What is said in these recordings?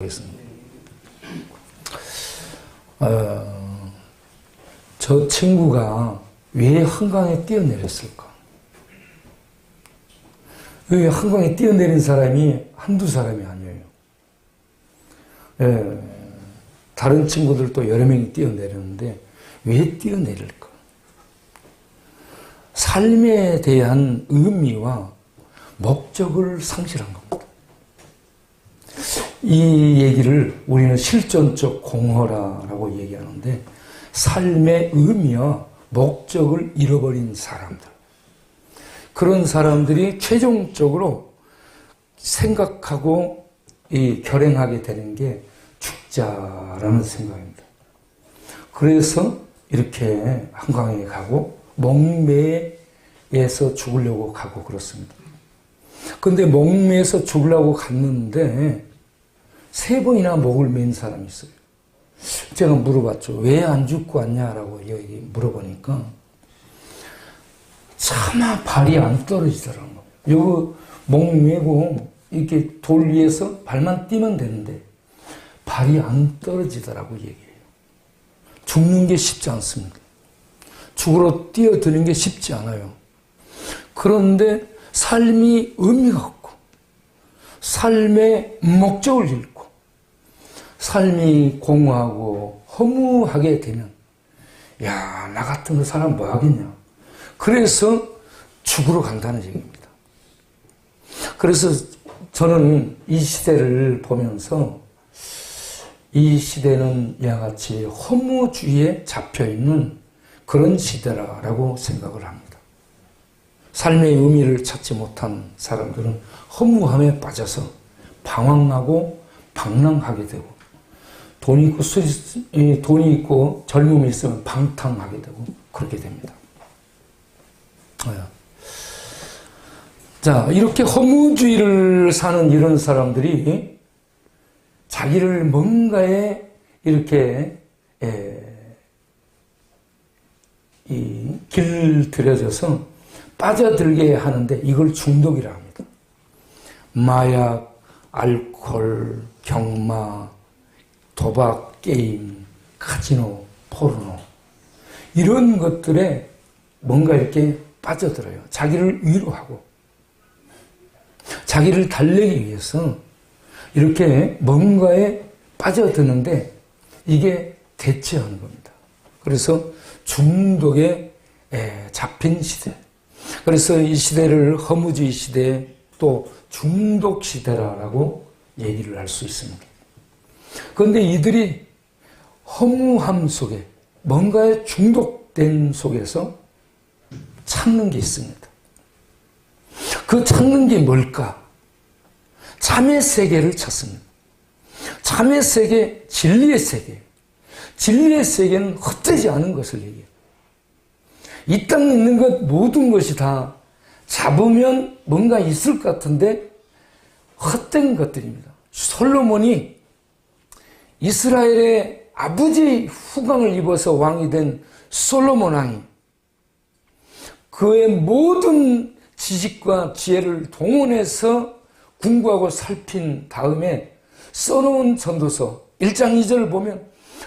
하겠습니다. 저 친구가 왜 한강에 뛰어내렸을까? 왜 한강에 뛰어내린 사람이 한두 사람이 아니에요. 다른 친구들도 여러 명이 뛰어내렸는데 왜 뛰어내릴까? 삶에 대한 의미와 목적을 상실한 겁니다. 이 얘기를 우리는 실존적 공허라라고 얘기하는데, 삶의 의미와 목적을 잃어버린 사람들, 그런 사람들이 최종적으로 생각하고 결행하게 되는 게 죽자라는 생각입니다. 그래서 이렇게 한강에 가고 목매에서 죽으려고 가고 그렇습니다. 근데 목매에서 죽으려고 갔는데 3번이나 목을 맨 사람이 있어요. 제가 물어봤죠. 왜 안 죽고 왔냐라고 물어보니까 차마 발이 안 떨어지더라고요. 여기 목 메고 이렇게 돌 위에서 발만 띄면 되는데 발이 안 떨어지더라고 얘기해요. 죽는 게 쉽지 않습니다. 죽으러 뛰어드는 게 쉽지 않아요. 그런데 삶이 의미가 없고 삶의 목적을 잃고 삶이 공허하고 허무하게 되면, 야, 나 같은 사람 뭐 하겠냐. 그래서 죽으러 간다는 얘기입니다. 그래서 저는 이 시대를 보면서 이 시대는 이와 같이 허무주의에 잡혀있는 그런 시대라고 생각을 합니다. 삶의 의미를 찾지 못한 사람들은 허무함에 빠져서 방황하고 방랑하게 되고, 돈이 있고 젊음이 있으면 방탕하게 되고 그렇게 됩니다. 자, 이렇게 허무주의를 사는 이런 사람들이 자기를 뭔가에 이렇게 길들여져서 빠져들게 하는데 이걸 중독이라 합니다. 마약, 알코올, 경마, 도박, 게임, 카지노, 포르노, 이런 것들에 뭔가 이렇게 빠져들어요. 자기를 위로하고 자기를 달래기 위해서 이렇게 뭔가에 빠져드는데 이게 대체하는 겁니다. 그래서 중독에 잡힌 시대, 그래서 이 시대를 허무주의 시대, 또 중독 시대라고 얘기를 할 수 있습니다. 그런데 이들이 허무함 속에 뭔가에 중독된 속에서 찾는 게 있습니다. 그 찾는 게 뭘까? 참의 세계를 찾습니다. 참의 세계, 진리의 세계. 진리의 세계는 헛되지 않은 것을 얘기해요. 이 땅에 있는 것 모든 것이 다 잡으면 뭔가 있을 것 같은데 헛된 것들입니다. 솔로몬이 이스라엘의 아버지 후광을 입어서 왕이 된 솔로몬 왕이 그의 모든 지식과 지혜를 동원해서 궁구하고 살핀 다음에 써놓은 전도서 1장 2절을 보면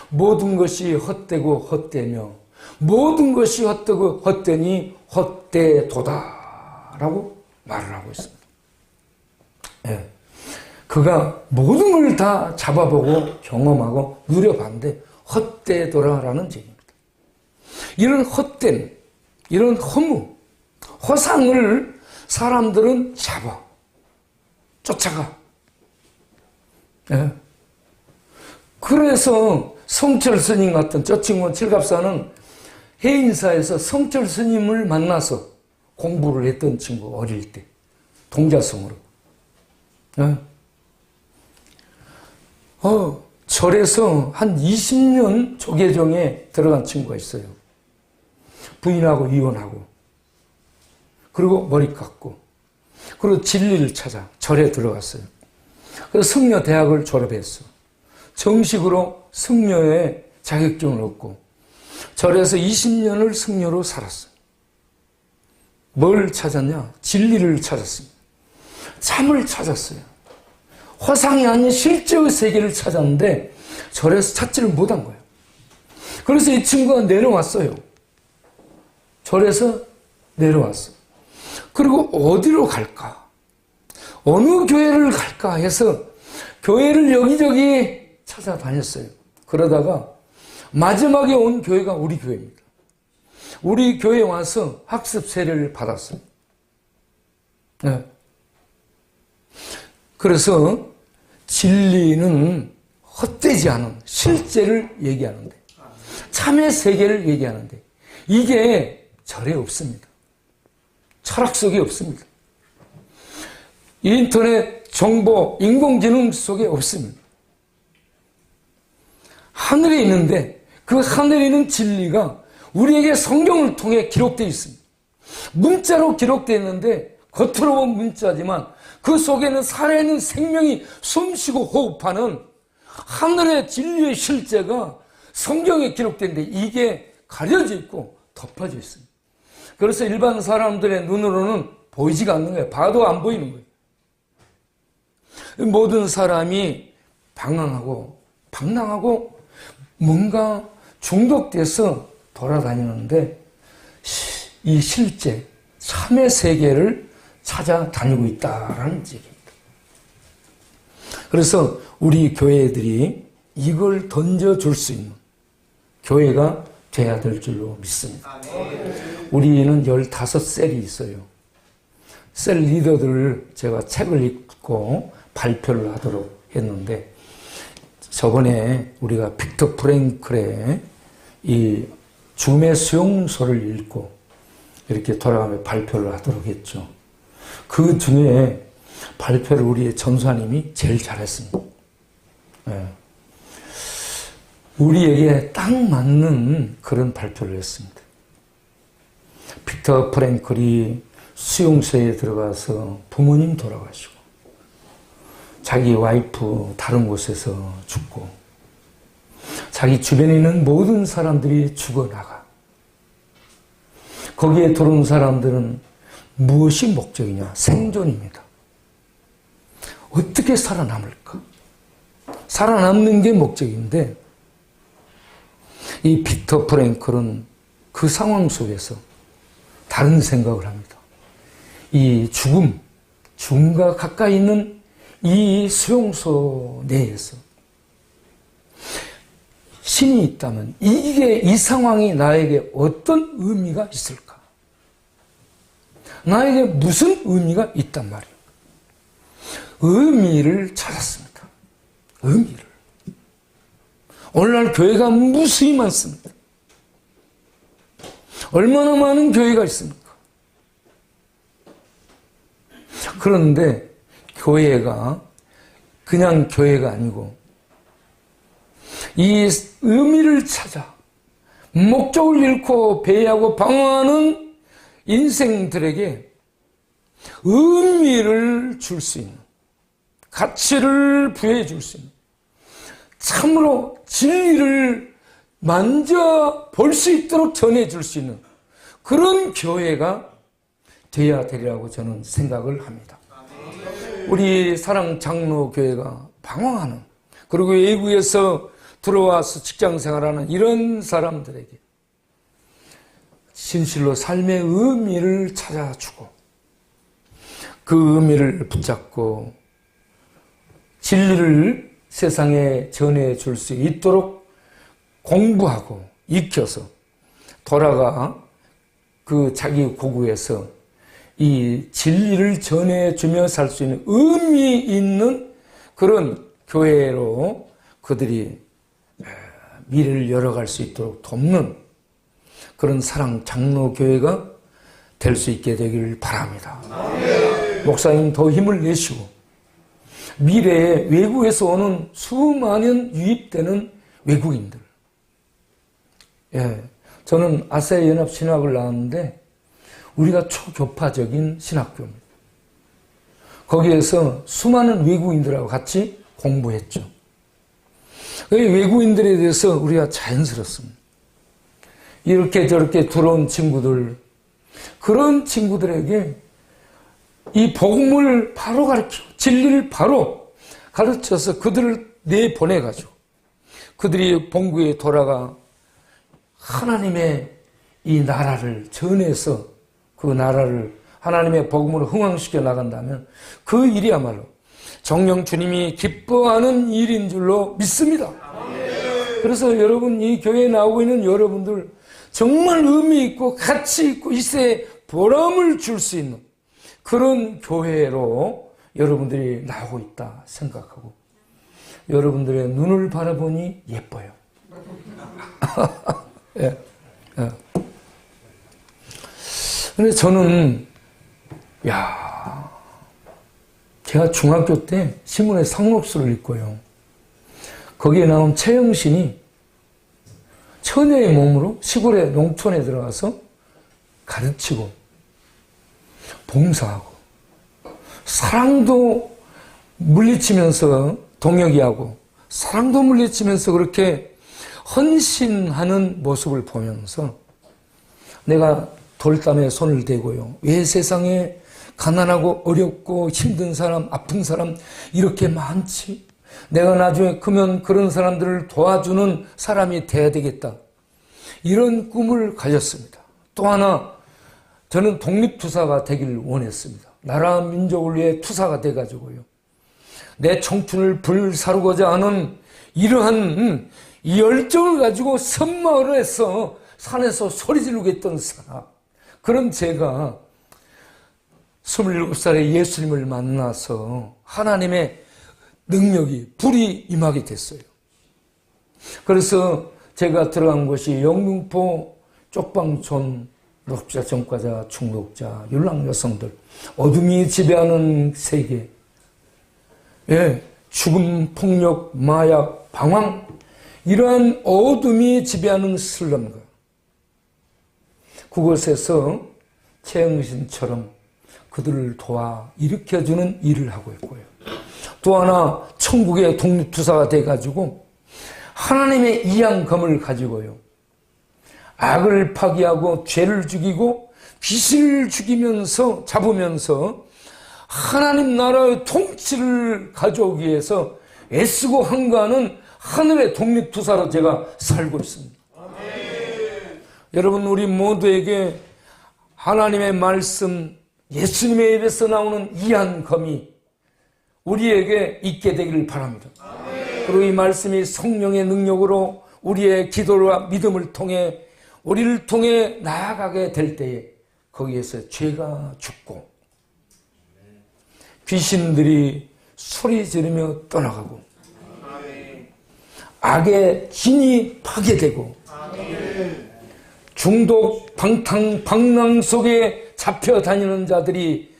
모든 것이 헛되고 헛되며 모든 것이 헛되고 헛되니 헛되도다 라고 말을 하고 있습니다. 그가 모든 걸 다 잡아보고 경험하고 누려봤는데 헛되더라라는 얘기입니다. 이런 헛됨, 이런 허무, 허상을 사람들은 잡아, 쫓아가. 그래서 성철 스님 같은 저 친구는 칠갑사는 해인사에서 성철 스님을 만나서 공부를 했던 친구, 어릴 때 동자성으로. 절에서 한 20년 조계종에 들어간 친구가 있어요. 부인하고 이혼하고, 그리고 머리 깎고, 그리고 진리를 찾아 절에 들어갔어요. 그래서 승려 대학을 졸업했어. 정식으로 승려의 자격증을 얻고 절에서 20년을 승려로 살았어요. 뭘 찾았냐? 진리를 찾았습니다. 참을 찾았어요. 허상이 아닌 실제의 세계를 찾았는데 절에서 찾지를 못한 거예요. 그래서 이 친구가 내려왔어요. 절에서 내려왔어. 그리고 어디로 갈까? 어느 교회를 갈까 해서 교회를 여기저기 찾아다녔어요. 그러다가 마지막에 온 교회가 우리 교회입니다. 우리 교회에 와서 학습 세례를 받았어요. 네. 그래서 진리는 헛되지 않은 실제를 얘기하는데, 참의 세계를 얘기하는데, 이게 절에 없습니다. 철학 속에 없습니다. 인터넷 정보, 인공지능 속에 없습니다. 하늘에 있는데 그 하늘에 있는 진리가 우리에게 성경을 통해 기록되어 있습니다. 문자로 기록되어 있는데 겉으로 보면 문자지만 그 속에는 살아있는 생명이 숨쉬고 호흡하는 하늘의 진리의 실제가 성경에 기록되는데 이게 가려져 있고 덮어져 있습니다. 그래서 일반 사람들의 눈으로는 보이지가 않는 거예요. 봐도 안 보이는 거예요. 모든 사람이 방황하고 뭔가 중독돼서 돌아다니는데 이 실제 참의 세계를 찾아다니고 있다라는 얘기입니다. 그래서 우리 교회들이 이걸 던져줄 수 있는 교회가 돼야 될 줄로 믿습니다. 우리는 15셀이 있어요. 셀 리더들을 제가 책을 읽고 발표를 하도록 했는데, 저번에 우리가 빅터 프랭클의 이 죽음의 수용소를 읽고 이렇게 돌아가며 발표를 하도록 했죠. 그 중에 발표를 우리의 전사님이 제일 잘했습니다. 네. 우리에게 딱 맞는 그런 발표를 했습니다. 빅터 프랭클이 수용소에 들어가서 부모님 돌아가시고 자기 와이프 다른 곳에서 죽고 자기 주변에 있는 모든 사람들이 죽어나가. 거기에 들어온 사람들은 무엇이 목적이냐? 생존입니다. 어떻게 살아남을까? 살아남는 게 목적인데 이 빅터 프랭클은 그 상황 속에서 다른 생각을 합니다. 이 죽음과 가까이 있는 이 수용소 내에서 신이 있다면 이 상황이 나에게 어떤 의미가 있을까? 나에게 무슨 의미가 있단 말이에요. 의미를 찾았습니다. 의미를. 오늘날 교회가 무수히 많습니다. 얼마나 많은 교회가 있습니까? 그런데 교회가 그냥 교회가 아니고 이 의미를 찾아 목적을 잃고 배회하고 방황하는 인생들에게 의미를 줄 수 있는, 가치를 부여해 줄 수 있는, 참으로 진리를 만져볼 수 있도록 전해줄 수 있는 그런 교회가 되어야 되리라고 저는 생각을 합니다. 우리 사랑장로교회가 방황하는, 그리고 외국에서 들어와서 직장생활하는 이런 사람들에게 진실로 삶의 의미를 찾아주고 그 의미를 붙잡고 진리를 세상에 전해줄 수 있도록 공부하고 익혀서 돌아가 그 자기 고국에서 이 진리를 전해주며 살 수 있는 의미 있는 그런 교회로 그들이 미래를 열어갈 수 있도록 돕는 그런 사랑 장로교회가 될 수 있게 되길 바랍니다. 목사님 더 힘을 내시고 미래에 외국에서 오는 수많은 유입되는 외국인들, 저는 아세아 연합 신학을 나왔는데 우리가 초교파적인 신학교입니다. 거기에서 수많은 외국인들하고 같이 공부했죠. 외국인들에 대해서 우리가 자연스럽습니다. 이렇게 저렇게 들어온 친구들, 그런 친구들에게 이 복음을 바로 가르치고 진리를 바로 가르쳐서 그들을 내보내가지고 그들이 본국에 돌아가 하나님의 이 나라를 전해서 그 나라를 하나님의 복음으로 흥왕시켜 나간다면 그 일이야말로 정녕 주님이 기뻐하는 일인 줄로 믿습니다. 그래서 여러분, 이 교회에 나오고 있는 여러분들 정말 의미 있고 가치 있고 이 세에 보람을 줄 수 있는 그런 교회로 여러분들이 나오고 있다 생각하고 여러분들의 눈을 바라보니 예뻐요. 예. 예. 근데 저는 제가 중학교 때 신문에 상록수를 읽고요. 거기에 나온 최영신이 처녀의 몸으로 시골의 농촌에 들어가서 가르치고 봉사하고 사랑도 물리치면서 동역이하고 사랑도 물리치면서 그렇게 헌신하는 모습을 보면서 내가 돌담에 손을 대고요. 왜 세상에 가난하고 어렵고 힘든 사람, 아픈 사람 이렇게 많지? 내가 나중에 크면 그런 사람들을 도와주는 사람이 돼야 되겠다. 이런 꿈을 가졌습니다. 또 하나, 저는 독립투사가 되기를 원했습니다. 나라 민족을 위해 투사가 돼가지고요. 내 청춘을 불사르고자 하는 이러한 이 열정을 가지고 섬마을에서 산에서 소리 지르고 있던 사람. 그런 제가 27살에 예수님을 만나서 하나님의 능력이, 불이 임하게 됐어요. 그래서 제가 들어간 곳이 영등포 쪽방촌 노숙자, 전과자, 중독자, 율랑 여성들, 어둠이 지배하는 세계, 죽음, 폭력, 마약, 방황, 이러한 어둠이 지배하는 슬럼과 그곳에서 최영신처럼 그들을 도와 일으켜주는 일을 하고 있고요. 또 하나, 천국의 독립투사가 돼가지고 하나님의 이양검을 가지고요. 악을 파괴하고 죄를 죽이고 귀신을 죽이면서 잡으면서 하나님 나라의 통치를 가져오기 위해서 애쓰고 한가하는 하늘의 독립투사로 제가 살고 있습니다. 여러분, 우리 모두에게 하나님의 말씀, 예수님의 입에서 나오는 이양검이 우리에게 있게 되기를 바랍니다. 그리고 이 말씀이 성령의 능력으로 우리의 기도와 믿음을 통해 우리를 통해 나아가게 될 때에 거기에서 죄가 죽고 귀신들이 소리 지르며 떠나가고 악의 진이 파괴되고 중독, 방탕, 방랑 속에 잡혀 다니는 자들이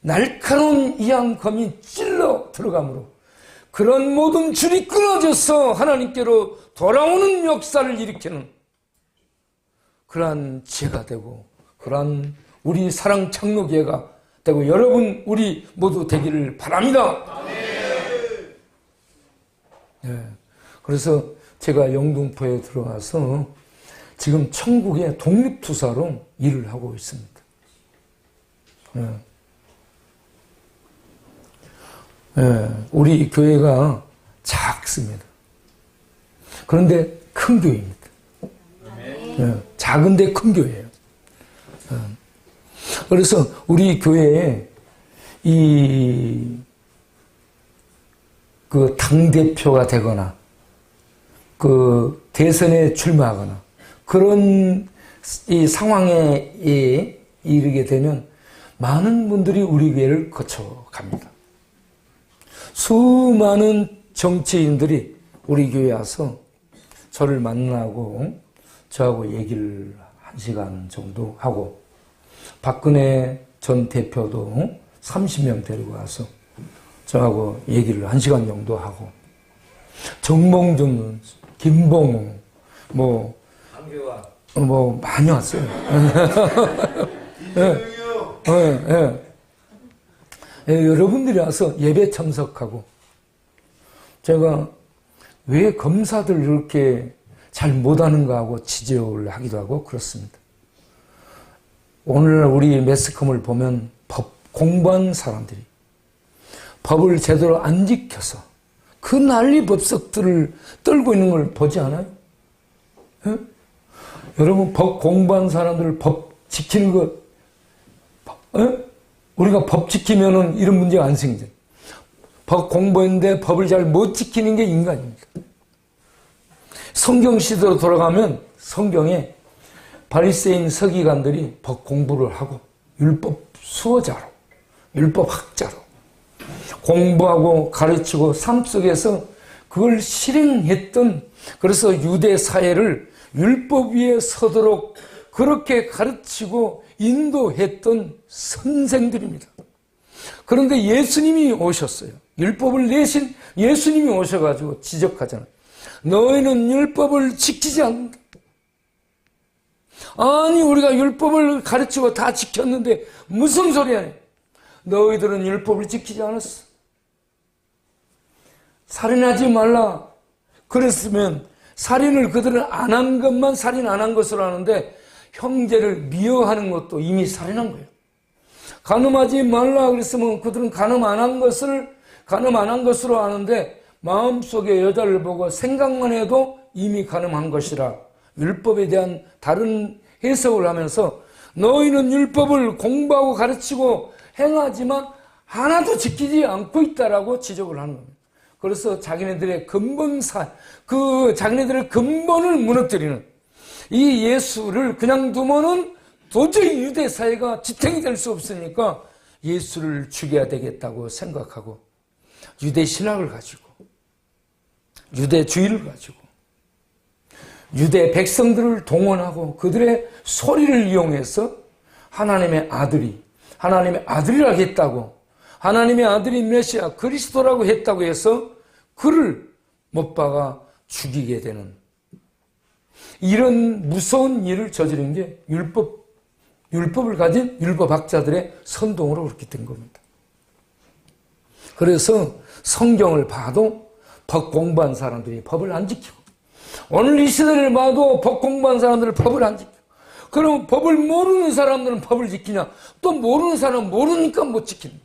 날카로운 이양검이 찔러 들어가므로 그런 모든 줄이 끊어져서 하나님께로 돌아오는 역사를 일으키는 그러한 지혜가 되고 그러한 우리 사랑 창노교회가 되고 여러분 우리 모두 되기를 바랍니다. 네. 그래서 제가 영등포에 들어가서 지금 천국의 독립투사로 일을 하고 있습니다. 네. 네. 우리 교회가 작습니다. 그런데 큰 교회입니다. 네. 작은데 큰 교회예요. 네. 그래서 우리 교회에 그 당대표가 되거나 그 대선에 출마하거나 그런 이 상황에 이르게 되면 많은 분들이 우리 교회를 거쳐갑니다. 수많은 정치인들이 우리 교회에 와서 저를 만나고 저하고 얘기를 1시간 정도 하고 박근혜 전 대표도 30명 데리고 와서 저하고 얘기를 1시간 정도 하고 정봉준, 김봉우 뭐 많이 왔어요. 여러분들이 와서 예배 참석하고 제가 왜 검사들 이렇게 잘 못하는가 하고 지적을 하기도 하고 그렇습니다. 오늘 우리 매스컴을 보면 법 공부한 사람들이 법을 제대로 안 지켜서 그 난리 법석들을 떨고 있는 걸 보지 않아요? 예? 여러분, 법 공부한 사람들 법 지키는 거, 예? 우리가 법 지키면은 이런 문제가 안 생기죠. 법 공부했는데 법을 잘 못 지키는 게 인간입니다. 성경 시대로 돌아가면 성경에 바리새인 서기관들이 법 공부를 하고 율법 수호자로, 율법 학자로 공부하고 가르치고 삶 속에서 그걸 실행했던, 그래서 유대 사회를 율법 위에 서도록 그렇게 가르치고 인도했던 선생들입니다. 그런데 예수님이 오셨어요. 율법을 내신 예수님이 오셔가지고 지적하잖아요. 너희는 율법을 지키지 않는다. 아니, 우리가 율법을 가르치고 다 지켰는데 무슨 소리야? 너희들은 율법을 지키지 않았어. 살인하지 말라. 그랬으면 살인을 그들은 안 한 것만 살인 안 한 것으로 하는데 형제를 미워하는 것도 이미 살인한 거예요. 간음하지 말라 그랬으면 그들은 간음 안 한 것으로 아는데 마음속에 여자를 보고 생각만 해도 이미 간음한 것이라 율법에 대한 다른 해석을 하면서 너희는 율법을 공부하고 가르치고 행하지만 하나도 지키지 않고 있다라고 지적을 하는 겁니다. 그래서 자기네들의 자기네들의 근본을 무너뜨리는 이 예수를 그냥 두면은 도저히 유대 사회가 지탱이 될 수 없으니까 예수를 죽여야 되겠다고 생각하고 유대 신학을 가지고 유대주의를 가지고 유대 백성들을 동원하고 그들의 소리를 이용해서 하나님의 아들이라 했다고, 하나님의 아들이 메시아 그리스도라고 했다고 해서 그를 못 박아 죽이게 되는 이런 무서운 일을 저지른 게 율법을 가진 율법학자들의 선동으로 그렇게 된 겁니다. 그래서 성경을 봐도 법 공부한 사람들이 법을 안 지키고, 오늘 이 시대를 봐도 법 공부한 사람들은 법을 안 지키고, 그럼 법을 모르는 사람들은 법을 지키냐? 또 모르는 사람은 모르니까 못 지키는.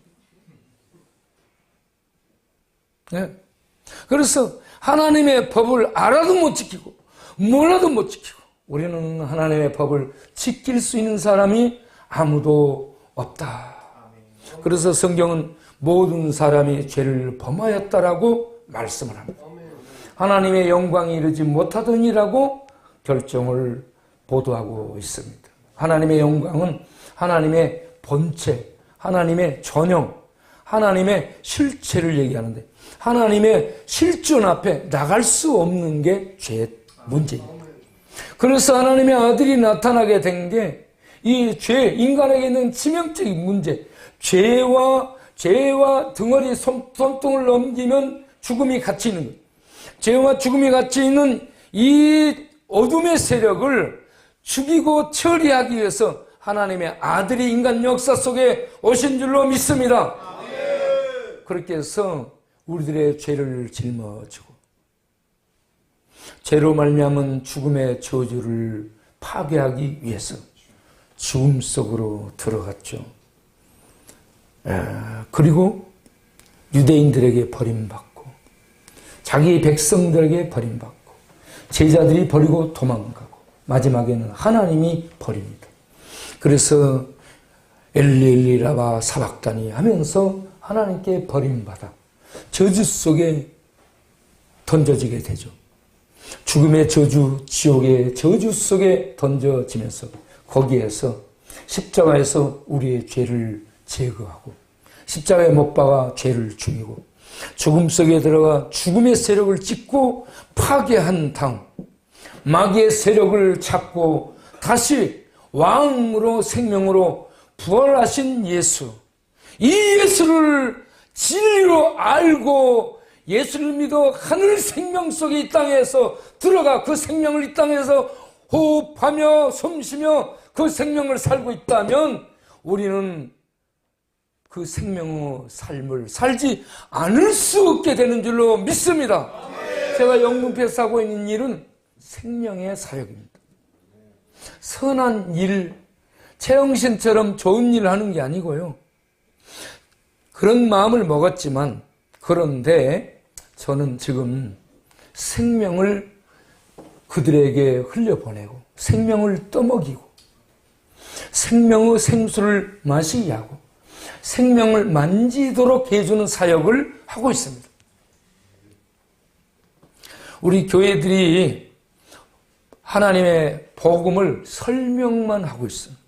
네. 그래서 하나님의 법을 알아도 못 지키고 몰라도 못 지키고, 우리는 하나님의 법을 지킬 수 있는 사람이 아무도 없다. 그래서 성경은 모든 사람이 죄를 범하였다라고 말씀을 합니다. 하나님의 영광이 이르지 못하더니라고 결정을 보도하고 있습니다. 하나님의 영광은 하나님의 본체, 하나님의 전형, 하나님의 실체를 얘기하는데 하나님의 실존 앞에 나갈 수 없는 게 죄의 문제입니다. 그래서 하나님의 아들이 나타나게 된 게 이 죄, 인간에게 있는 치명적인 문제, 죄와 덩어리 손등을 넘기면 죽음이 같이 있는 것. 죄와 죽음이 같이 있는 이 어둠의 세력을 죽이고 처리하기 위해서 하나님의 아들이 인간 역사 속에 오신 줄로 믿습니다. 그렇게 해서 우리들의 죄를 짊어지고 죄로 말미암은 죽음의 저주를 파괴하기 위해서 죽음 속으로 들어갔죠. 그리고 유대인들에게 버림받고 자기 백성들에게 버림받고 제자들이 버리고 도망가고 마지막에는 하나님이 버립니다. 그래서 엘리 라바 사박다니 하면서 하나님께 버림받아 저주 속에 던져지게 되죠. 죽음의 저주, 지옥의 저주 속에 던져지면서 거기에서 십자가에서 우리의 죄를 제거하고 십자가에 못 박아 죄를 죽이고 죽음 속에 들어가 죽음의 세력을 찢고 파괴한 다음 마귀의 세력을 잡고 다시 왕으로 생명으로 부활하신 예수, 이 예수를 진리로 알고 예수를 믿어 하늘 생명 속에 이 땅에서 들어가 그 생명을 이 땅에서 호흡하며 숨쉬며 그 생명을 살고 있다면 우리는 그 생명의 삶을 살지 않을 수 없게 되는 줄로 믿습니다. 제가 영등포에서 하고 있는 일은 생명의 사역입니다. 선한 일, 최영신처럼 좋은 일을 하는 게 아니고요. 그런 마음을 먹었지만 그런데 저는 지금 생명을 그들에게 흘려보내고 생명을 떠먹이고 생명의 생수를 마시게 하고 생명을 만지도록 해주는 사역을 하고 있습니다. 우리 교회들이 하나님의 복음을 설명만 하고 있습니다.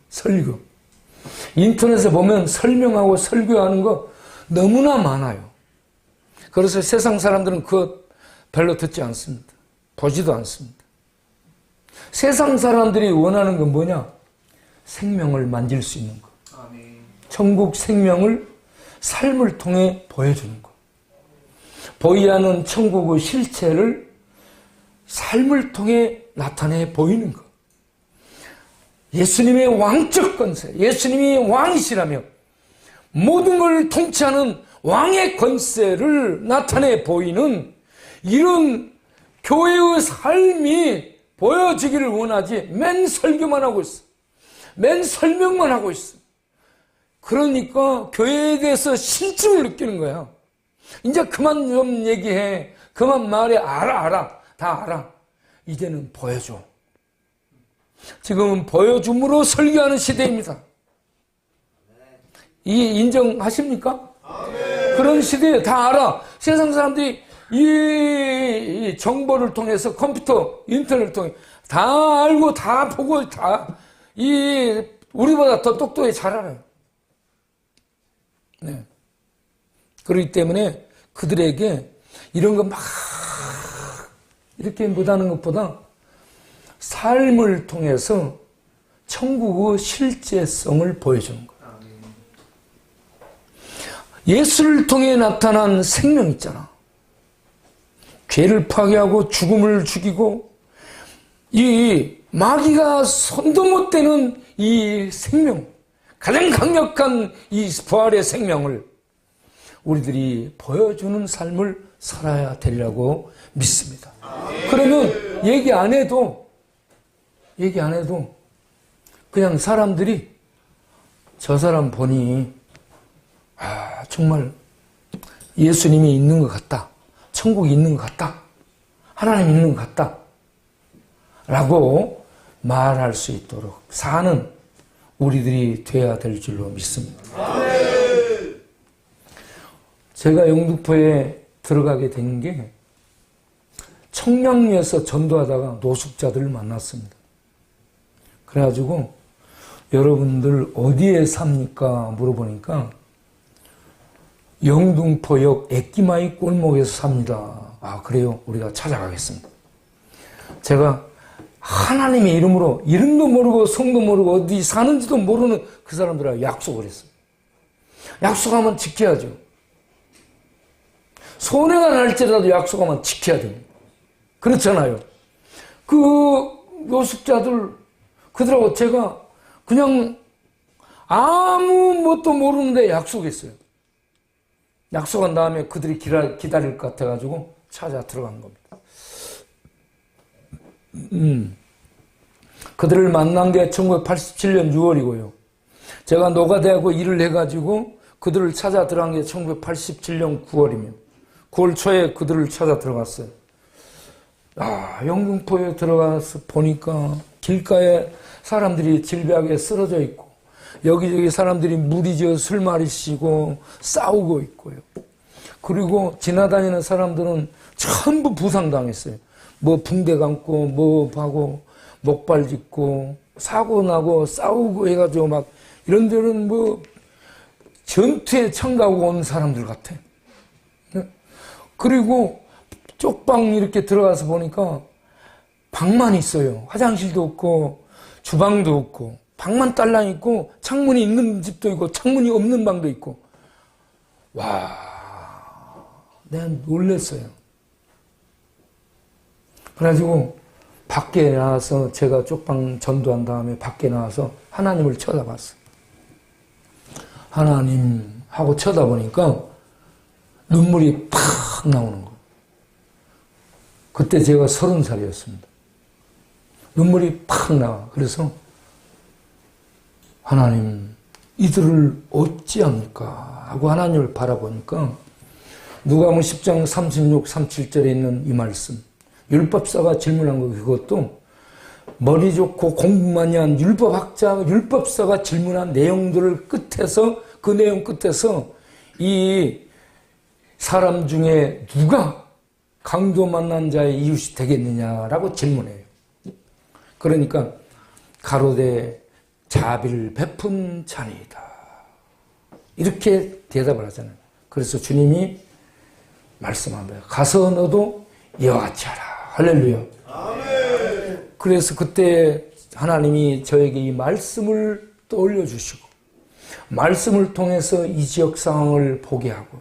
설교. 인터넷에 보면 설명하고 설교하는 거 너무나 많아요. 그래서 세상 사람들은 그것 별로 듣지 않습니다. 보지도 않습니다. 세상 사람들이 원하는 건 뭐냐? 생명을 만질 수 있는 것. 천국 생명을 삶을 통해 보여주는 것. 보이지 않는 천국의 실체를 삶을 통해 나타내 보이는 것. 예수님의 왕적 권세, 예수님이 왕이시라며 모든 걸 통치하는 왕의 권세를 나타내 보이는 이런 교회의 삶이 보여지기를 원하지 맨 설교만 하고 있어. 맨 설명만 하고 있어. 그러니까 교회에 대해서 실증을 느끼는 거야. 이제 그만 좀 얘기해. 그만 말해. 알아. 다 알아. 이제는 보여줘. 지금은 보여줌으로 설교하는 시대입니다. 이 인정하십니까? 그런 시대에 다 알아. 세상 사람들이 이 정보를 통해서 컴퓨터, 인터넷을 통해 다 알고 다 보고 우리보다 더 똑똑히 잘 알아요. 네. 그렇기 때문에 그들에게 이런 거 막 이렇게 못하는 것보다 삶을 통해서 천국의 실제성을 보여주는 거예요. 예수를 통해 나타난 생명 있잖아. 죄를 파괴하고 죽음을 죽이고 이 마귀가 손도 못 대는 이 생명, 가장 강력한 이 부활의 생명을 우리들이 보여주는 삶을 살아야 되려고 믿습니다. 그러면 얘기 안 해도 그냥 사람들이 저 사람 보니 정말 예수님이 있는 것 같다. 천국이 있는 것 같다. 하나님이 있는 것 같다. 라고 말할 수 있도록 사는 우리들이 돼야 될 줄로 믿습니다. 제가 영등포에 들어가게 된 게 청량리에서 전도하다가 노숙자들을 만났습니다. 그래가지고 여러분들 어디에 삽니까? 물어보니까 영등포역 에끼마이 골목에서 삽니다. 그래요? 우리가 찾아가겠습니다. 제가 하나님의 이름으로 이름도 모르고 성도 모르고 어디 사는지도 모르는 그 사람들하고 약속을 했어요. 약속하면 지켜야죠. 손해가 날지라도 약속하면 지켜야 됩니다. 그렇잖아요. 그 노숙자들 그들하고 제가 그냥 아무 것도 모르는데 약속했어요. 약속한 다음에 그들이 기다릴 것 같아가지고 찾아 들어간 겁니다. 그들을 만난 게 1987년 6월이고요. 제가 노가대하고 일을 해가지고 그들을 찾아 들어간 게 1987년 9월이며 9월 초에 그들을 찾아 들어갔어요. 영등포에 들어가서 보니까 길가에 사람들이 질비하게 쓰러져 있고 여기저기 사람들이 무리지어 술 마시고 싸우고 있고요. 그리고 지나다니는 사람들은 전부 부상당했어요. 뭐 붕대 감고 뭐 하고 목발 짚고 사고 나고 싸우고 해가지고 막 이런 데는 뭐 전투에 참가하고 온 사람들 같아. 그리고 쪽방 이렇게 들어가서 보니까 방만 있어요. 화장실도 없고 주방도 없고 방만 딸랑 있고 창문이 있는 집도 있고 창문이 없는 방도 있고. 와, 내가 놀랐어요. 그래가지고 밖에 나와서 제가 쪽방 전도한 다음에 밖에 나와서 하나님을 쳐다봤어요. 하나님 하고 쳐다보니까 눈물이 팍 나오는 거예요. 그때 제가 30살이었습니다. 눈물이 팍 나와. 그래서 하나님 이들을 어찌합니까? 하고 하나님을 바라보니까 누가복음 10장 36, 37절에 있는 이 말씀, 율법사가 질문한 거, 그것도 머리 좋고 공부 많이 한 율법학자, 율법사가 질문한 내용들을 끝에서, 그 내용 끝에서 이 사람 중에 누가 강도 만난 자의 이웃이 되겠느냐라고 질문해요. 그러니까 가로되 자비를 베푼 자니이다, 이렇게 대답을 하잖아요. 그래서 주님이 말씀합니다. 가서 너도 이와 같이 하라. 할렐루야. 아멘. 그래서 그때 하나님이 저에게 이 말씀을 떠올려 주시고, 말씀을 통해서 이 지역 상황을 보게 하고,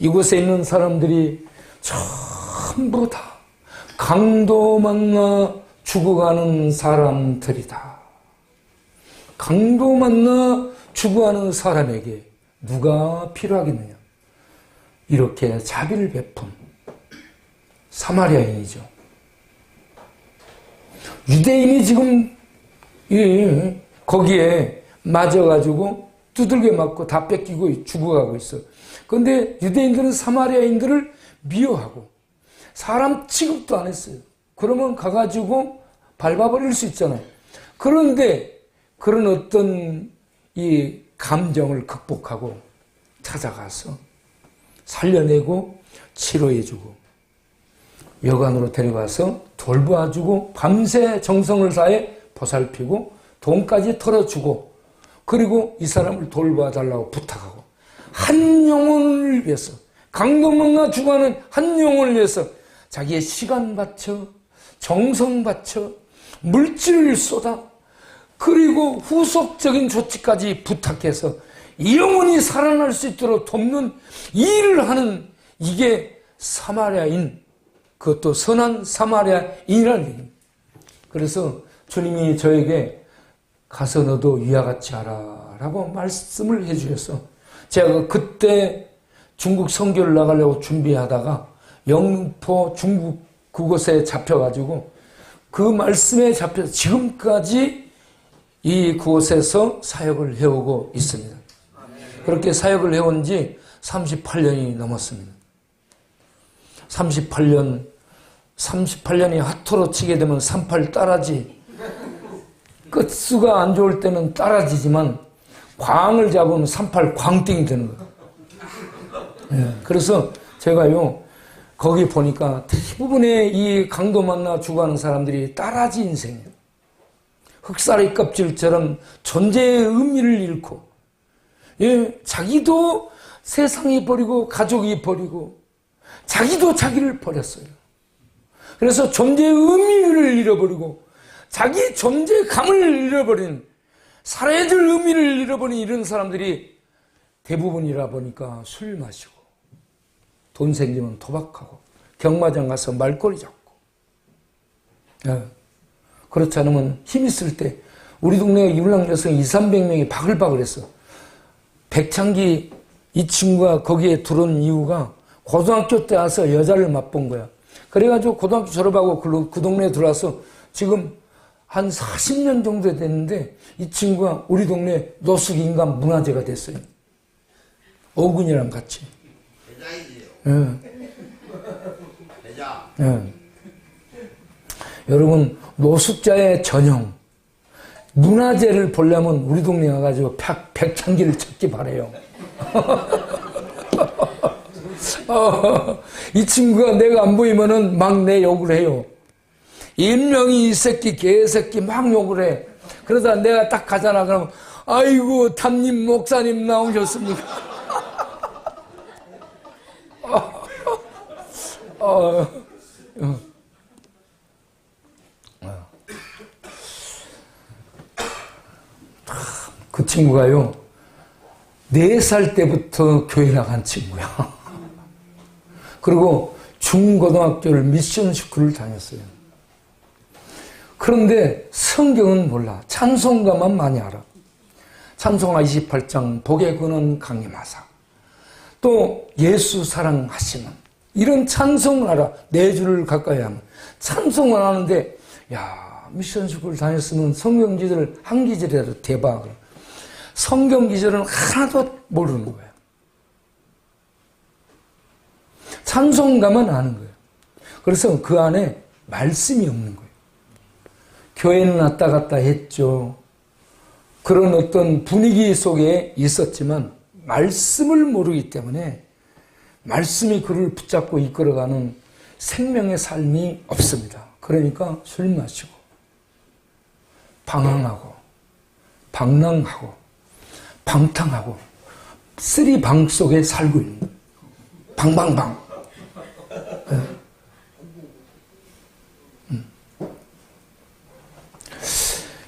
이곳에 있는 사람들이 전부 다 강도 만나 죽어가는 사람들이다. 강도 만나 죽어가는 사람에게 누가 필요하겠느냐? 이렇게 자비를 베푼 사마리아인이죠. 유대인이 지금 거기에 맞아가지고 두들겨 맞고 다 뺏기고 죽어가고 있어. 그런데 유대인들은 사마리아인들을 미워하고 사람 취급도 안 했어요. 그러면 가가지고 밟아버릴 수 있잖아요. 그런데 그런 어떤 이 감정을 극복하고 찾아가서 살려내고 치료해주고 여관으로 데려가서 돌봐주고 밤새 정성을 다해 보살피고 돈까지 털어주고, 그리고 이 사람을 돌봐달라고 부탁하고, 한 영혼을 위해서, 강도 만나 죽어가는 한 영혼을 위해서 자기의 시간 바쳐, 정성 바쳐, 물질을 쏟아, 그리고 후속적인 조치까지 부탁해서 이 영혼이 살아날 수 있도록 돕는 일을 하는, 이게 사마리아인, 그것도 선한 사마리아인이라는 얘기입니다. 그래서 주님이 저에게 가서 너도 위와 같이 하라 라고 말씀을 해 주셔서, 제가 그때 중국 선교를 나가려고 준비하다가 영포 중국 그곳에 잡혀가지고 그 말씀에 잡혀서 지금까지 이 그곳에서 사역을 해오고 있습니다. 그렇게 사역을 해온 지 38년이 넘었습니다. 38년이 하토로 치게 되면 38 따라지, 끝수가 안 좋을 때는 따라지지만 광을 잡으면 38 광땡이 되는 거예요. 네, 그래서 제가요, 거기 보니까 대부분의 이 강도 만나 죽어가는 사람들이 따라지 인생이에요. 흑사리 껍질처럼 존재의 의미를 잃고, 예, 자기도 세상이 버리고 가족이 버리고 자기도 자기를 버렸어요. 그래서 존재의 의미를 잃어버리고 자기 존재감을 잃어버린, 살아야 될 의미를 잃어버린 이런 사람들이 대부분이라 보니까 술 마시고 돈 생기면 도박하고 경마장 가서 말꼬리 잡고, 예. 그렇지 않으면 힘 있을 때 우리 동네에 유랑 여성 200~300명이 바글바글했어. 백창기 이 친구가 거기에 들어온 이유가 고등학교 때 와서 여자를 맛본 거야. 그래가지고 고등학교 졸업하고 그 동네에 들어와서 지금 한 40년 정도 됐는데 이 친구가 우리 동네 노숙인간 문화재가 됐어요. 어군이랑 같이. 대장이지요. 예. 대장. 예. 여러분, 노숙자의 전형, 문화재를 보려면 우리 동네 와가지고 백창기를 찾기 바래요. 이 친구가 내가 안 보이면은 막 내 욕을 해요. 일명이 이 새끼 개새끼 막 욕을 해. 그러다 내가 딱 가잖아. 그러면 아이고 담임 목사님 나오셨습니까? 그 친구가요, 4살 때부터 교회 나간 친구야. 그리고 중고등학교를 미션 스쿨을 다녔어요. 그런데 성경은 몰라. 찬송가만 많이 알아. 찬송가 28장 복에 거는 강림하사, 또 예수 사랑하시는 이런 찬송을 알아. 4줄을 가까이 하면 찬송을 하는데, 야, 미션 스쿨 다녔으면 성경 기절을 한 기절이라도 대박. 성경 기절은 하나도 모르는 거예요. 찬송가만 아는 거예요. 그래서 그 안에 말씀이 없는 거예요. 교회는 왔다 갔다 했죠. 그런 어떤 분위기 속에 있었지만 말씀을 모르기 때문에 말씀이 그를 붙잡고 이끌어가는 생명의 삶이 없습니다. 그러니까 술 마시고 방황하고 방랑하고 방탕하고 쓰리방 속에 살고 있는 거예요. 방방방. 네.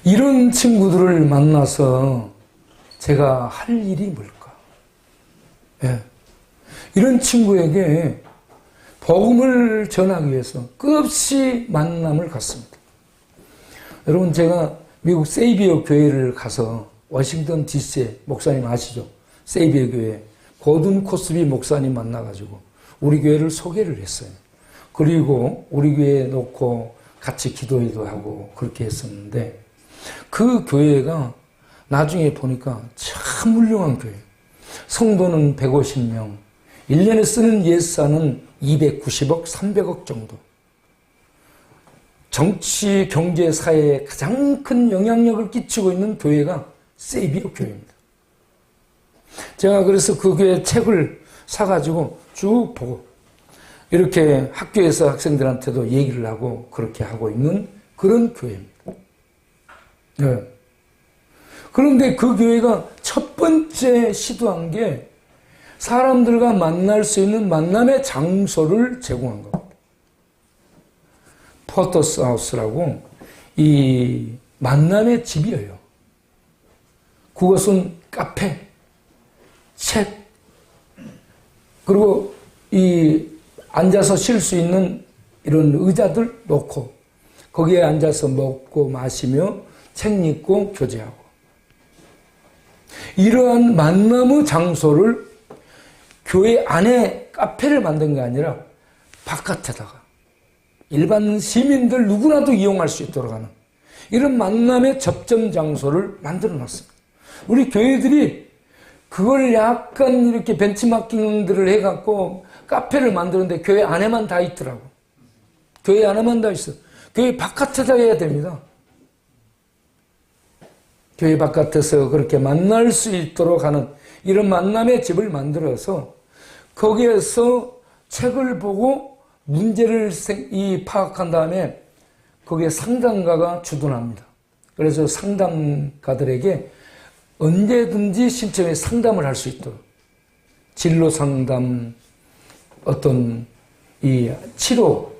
이런 친구들을 만나서 제가 할 일이 뭘까? 네. 이런 친구에게 복음을 전하기 위해서 끝없이 만남을 갖습니다. 여러분, 제가 미국 세이비어 교회를 가서 워싱턴 DC에 목사님 아시죠? 세이비어 교회 고든 코스비 목사님 만나가지고 우리 교회를 소개를 했어요. 그리고 우리 교회에 놓고 같이 기도회도 하고 그렇게 했었는데 그 교회가 나중에 보니까 참 훌륭한 교회. 성도는 150명, 1년에 쓰는 예산은 290억, 300억 정도. 정치, 경제, 사회에 가장 큰 영향력을 끼치고 있는 교회가 세이비어 교회입니다. 제가 그래서 그 교회 책을 사가지고 쭉 보고 이렇게 학교에서 학생들한테도 얘기를 하고 그렇게 하고 있는 그런 교회입니다. 네. 그런데 그 교회가 첫 번째 시도한 게 사람들과 만날 수 있는 만남의 장소를 제공한 겁니다. 포터스 하우스라고 이 만남의 집이에요. 그것은 카페, 책, 그리고 이 앉아서 쉴 수 있는 이런 의자들 놓고 거기에 앉아서 먹고 마시며 책 읽고 교제하고 이러한 만남의 장소를 교회 안에 카페를 만든 게 아니라 바깥에다가 일반 시민들 누구나도 이용할 수 있도록 하는 이런 만남의 접점 장소를 만들어 놨습니다. 우리 교회들이 그걸 약간 이렇게 벤치마킹들을 해갖고 카페를 만드는데 교회 안에만 다 있더라고. 교회 안에만 다 있어. 교회 바깥에다 해야 됩니다. 교회 바깥에서 그렇게 만날 수 있도록 하는 이런 만남의 집을 만들어서 거기에서 책을 보고 문제를 파악한 다음에 거기에 상담가가 주둔합니다. 그래서 상담가들에게 언제든지 신청해 상담을 할 수 있도록 진로 상담, 어떤 이 치료,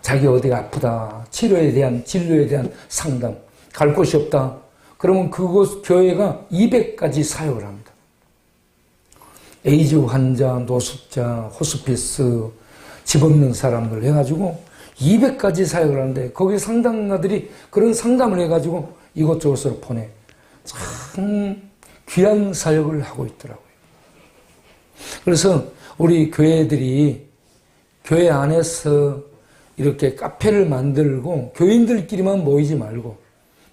자기 어디가 아프다, 치료에 대한 진료에 대한 상담, 갈 곳이 없다. 그러면 그곳 교회가 200가지 사역을 합니다. 에이즈 환자, 노숙자, 호스피스, 집 없는 사람들 해가지고 200가지 사역을 하는데 거기 상담가들이 그런 상담을 해가지고 이곳저곳으로 보내. 참 귀한 사역을 하고 있더라고요. 그래서 우리 교회들이 교회 안에서 이렇게 카페를 만들고 교인들끼리만 모이지 말고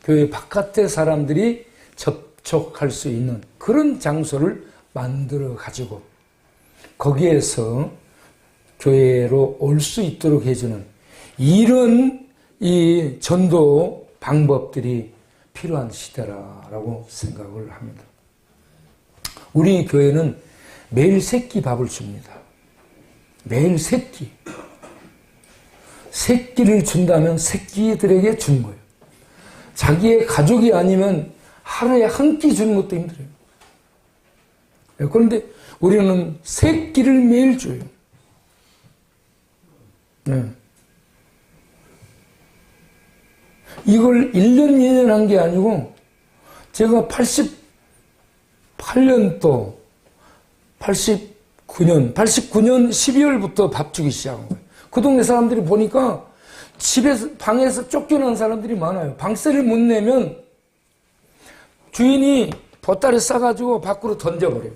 교회 바깥의 사람들이 접촉할 수 있는 그런 장소를 만들어 가지고 거기에서 교회로 올 수 있도록 해주는 이런 이 전도 방법들이 필요한 시대라고 생각을 합니다. 우리 교회는 매일 새끼 밥을 줍니다. 매일 새끼. 새끼를 준다면 새끼들에게 준 거예요. 자기의 가족이 아니면 하루에 한 끼 주는 것도 힘들어요. 그런데 우리는 새끼를 매일 줘요. 네. 이걸 1년, 2년 한 게 아니고 제가 88년도 89년 12월부터 밥 주기 시작한 거예요. 그 동네 사람들이 보니까 집에서 방에서 쫓겨난 사람들이 많아요. 방세를 못 내면 주인이 보따리 싸가지고 밖으로 던져버려요.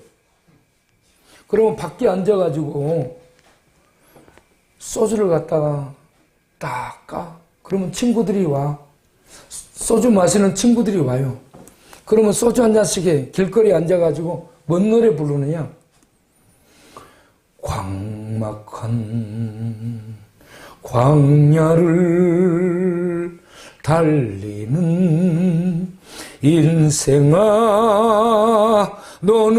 그러면 밖에 앉아가지고 소주를 갖다가 딱 까. 그러면 친구들이 와. 소주 마시는 친구들이 와요. 그러면 소주 한 잔씩에 길거리에 앉아가지고 뭔 노래 부르느냐? 광만 막막한 광야를 달리는 인생아, 너는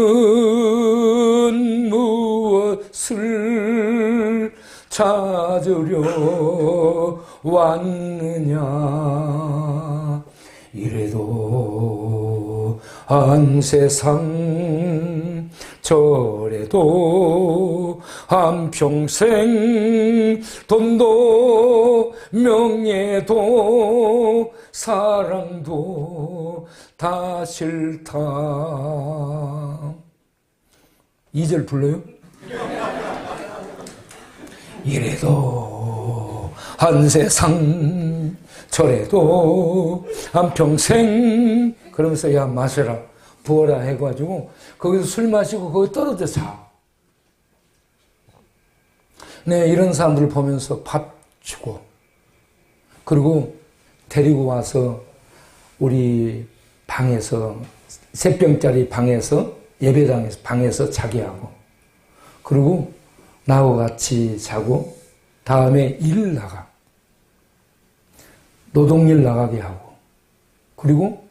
무엇을 찾으려 왔느냐. 이래도 한 세상, 저래도 한평생, 돈도 명예도 사랑도 다 싫다. 2절 불러요? 이래도 한 세상, 저래도 한평생. 그러면서 야, 마셔라, 부어라 해가지고 거기서 술 마시고 거기 떨어져 자. 네, 이런 사람들을 보면서 밥 주고, 그리고 데리고 와서 우리 방에서, 3병짜리 방에서, 예배당에서 방에서 자게 하고, 그리고 나하고 같이 자고, 다음에 일 나가. 노동일 나가게 하고, 그리고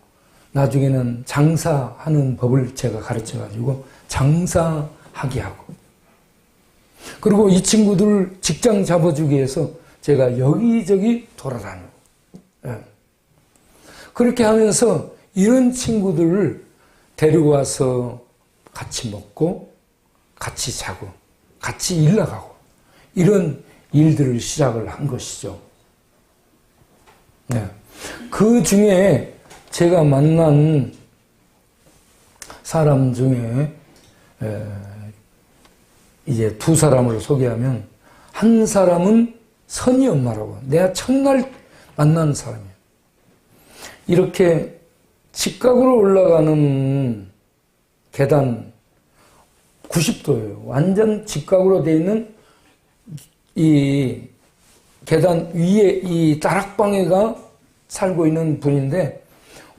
나중에는 장사하는 법을 제가 가르쳐가지고 장사하게 하고, 그리고 이 친구들 직장 잡아주기 위해서 제가 여기저기 돌아다니고, 예. 그렇게 하면서 이런 친구들을 데리고 와서 같이 먹고, 같이 자고, 같이 일 나가고, 이런 일들을 시작을 한 것이죠. 네. 그 중에 제가 만난 사람 중에 이제 2사람을 소개하면, 한 사람은 선희 엄마라고, 내가 첫날 만난 사람이에요. 이렇게 직각으로 올라가는 계단 90도예요. 완전 직각으로 되어 있는 이 계단 위에 이 다락방에가 살고 있는 분인데,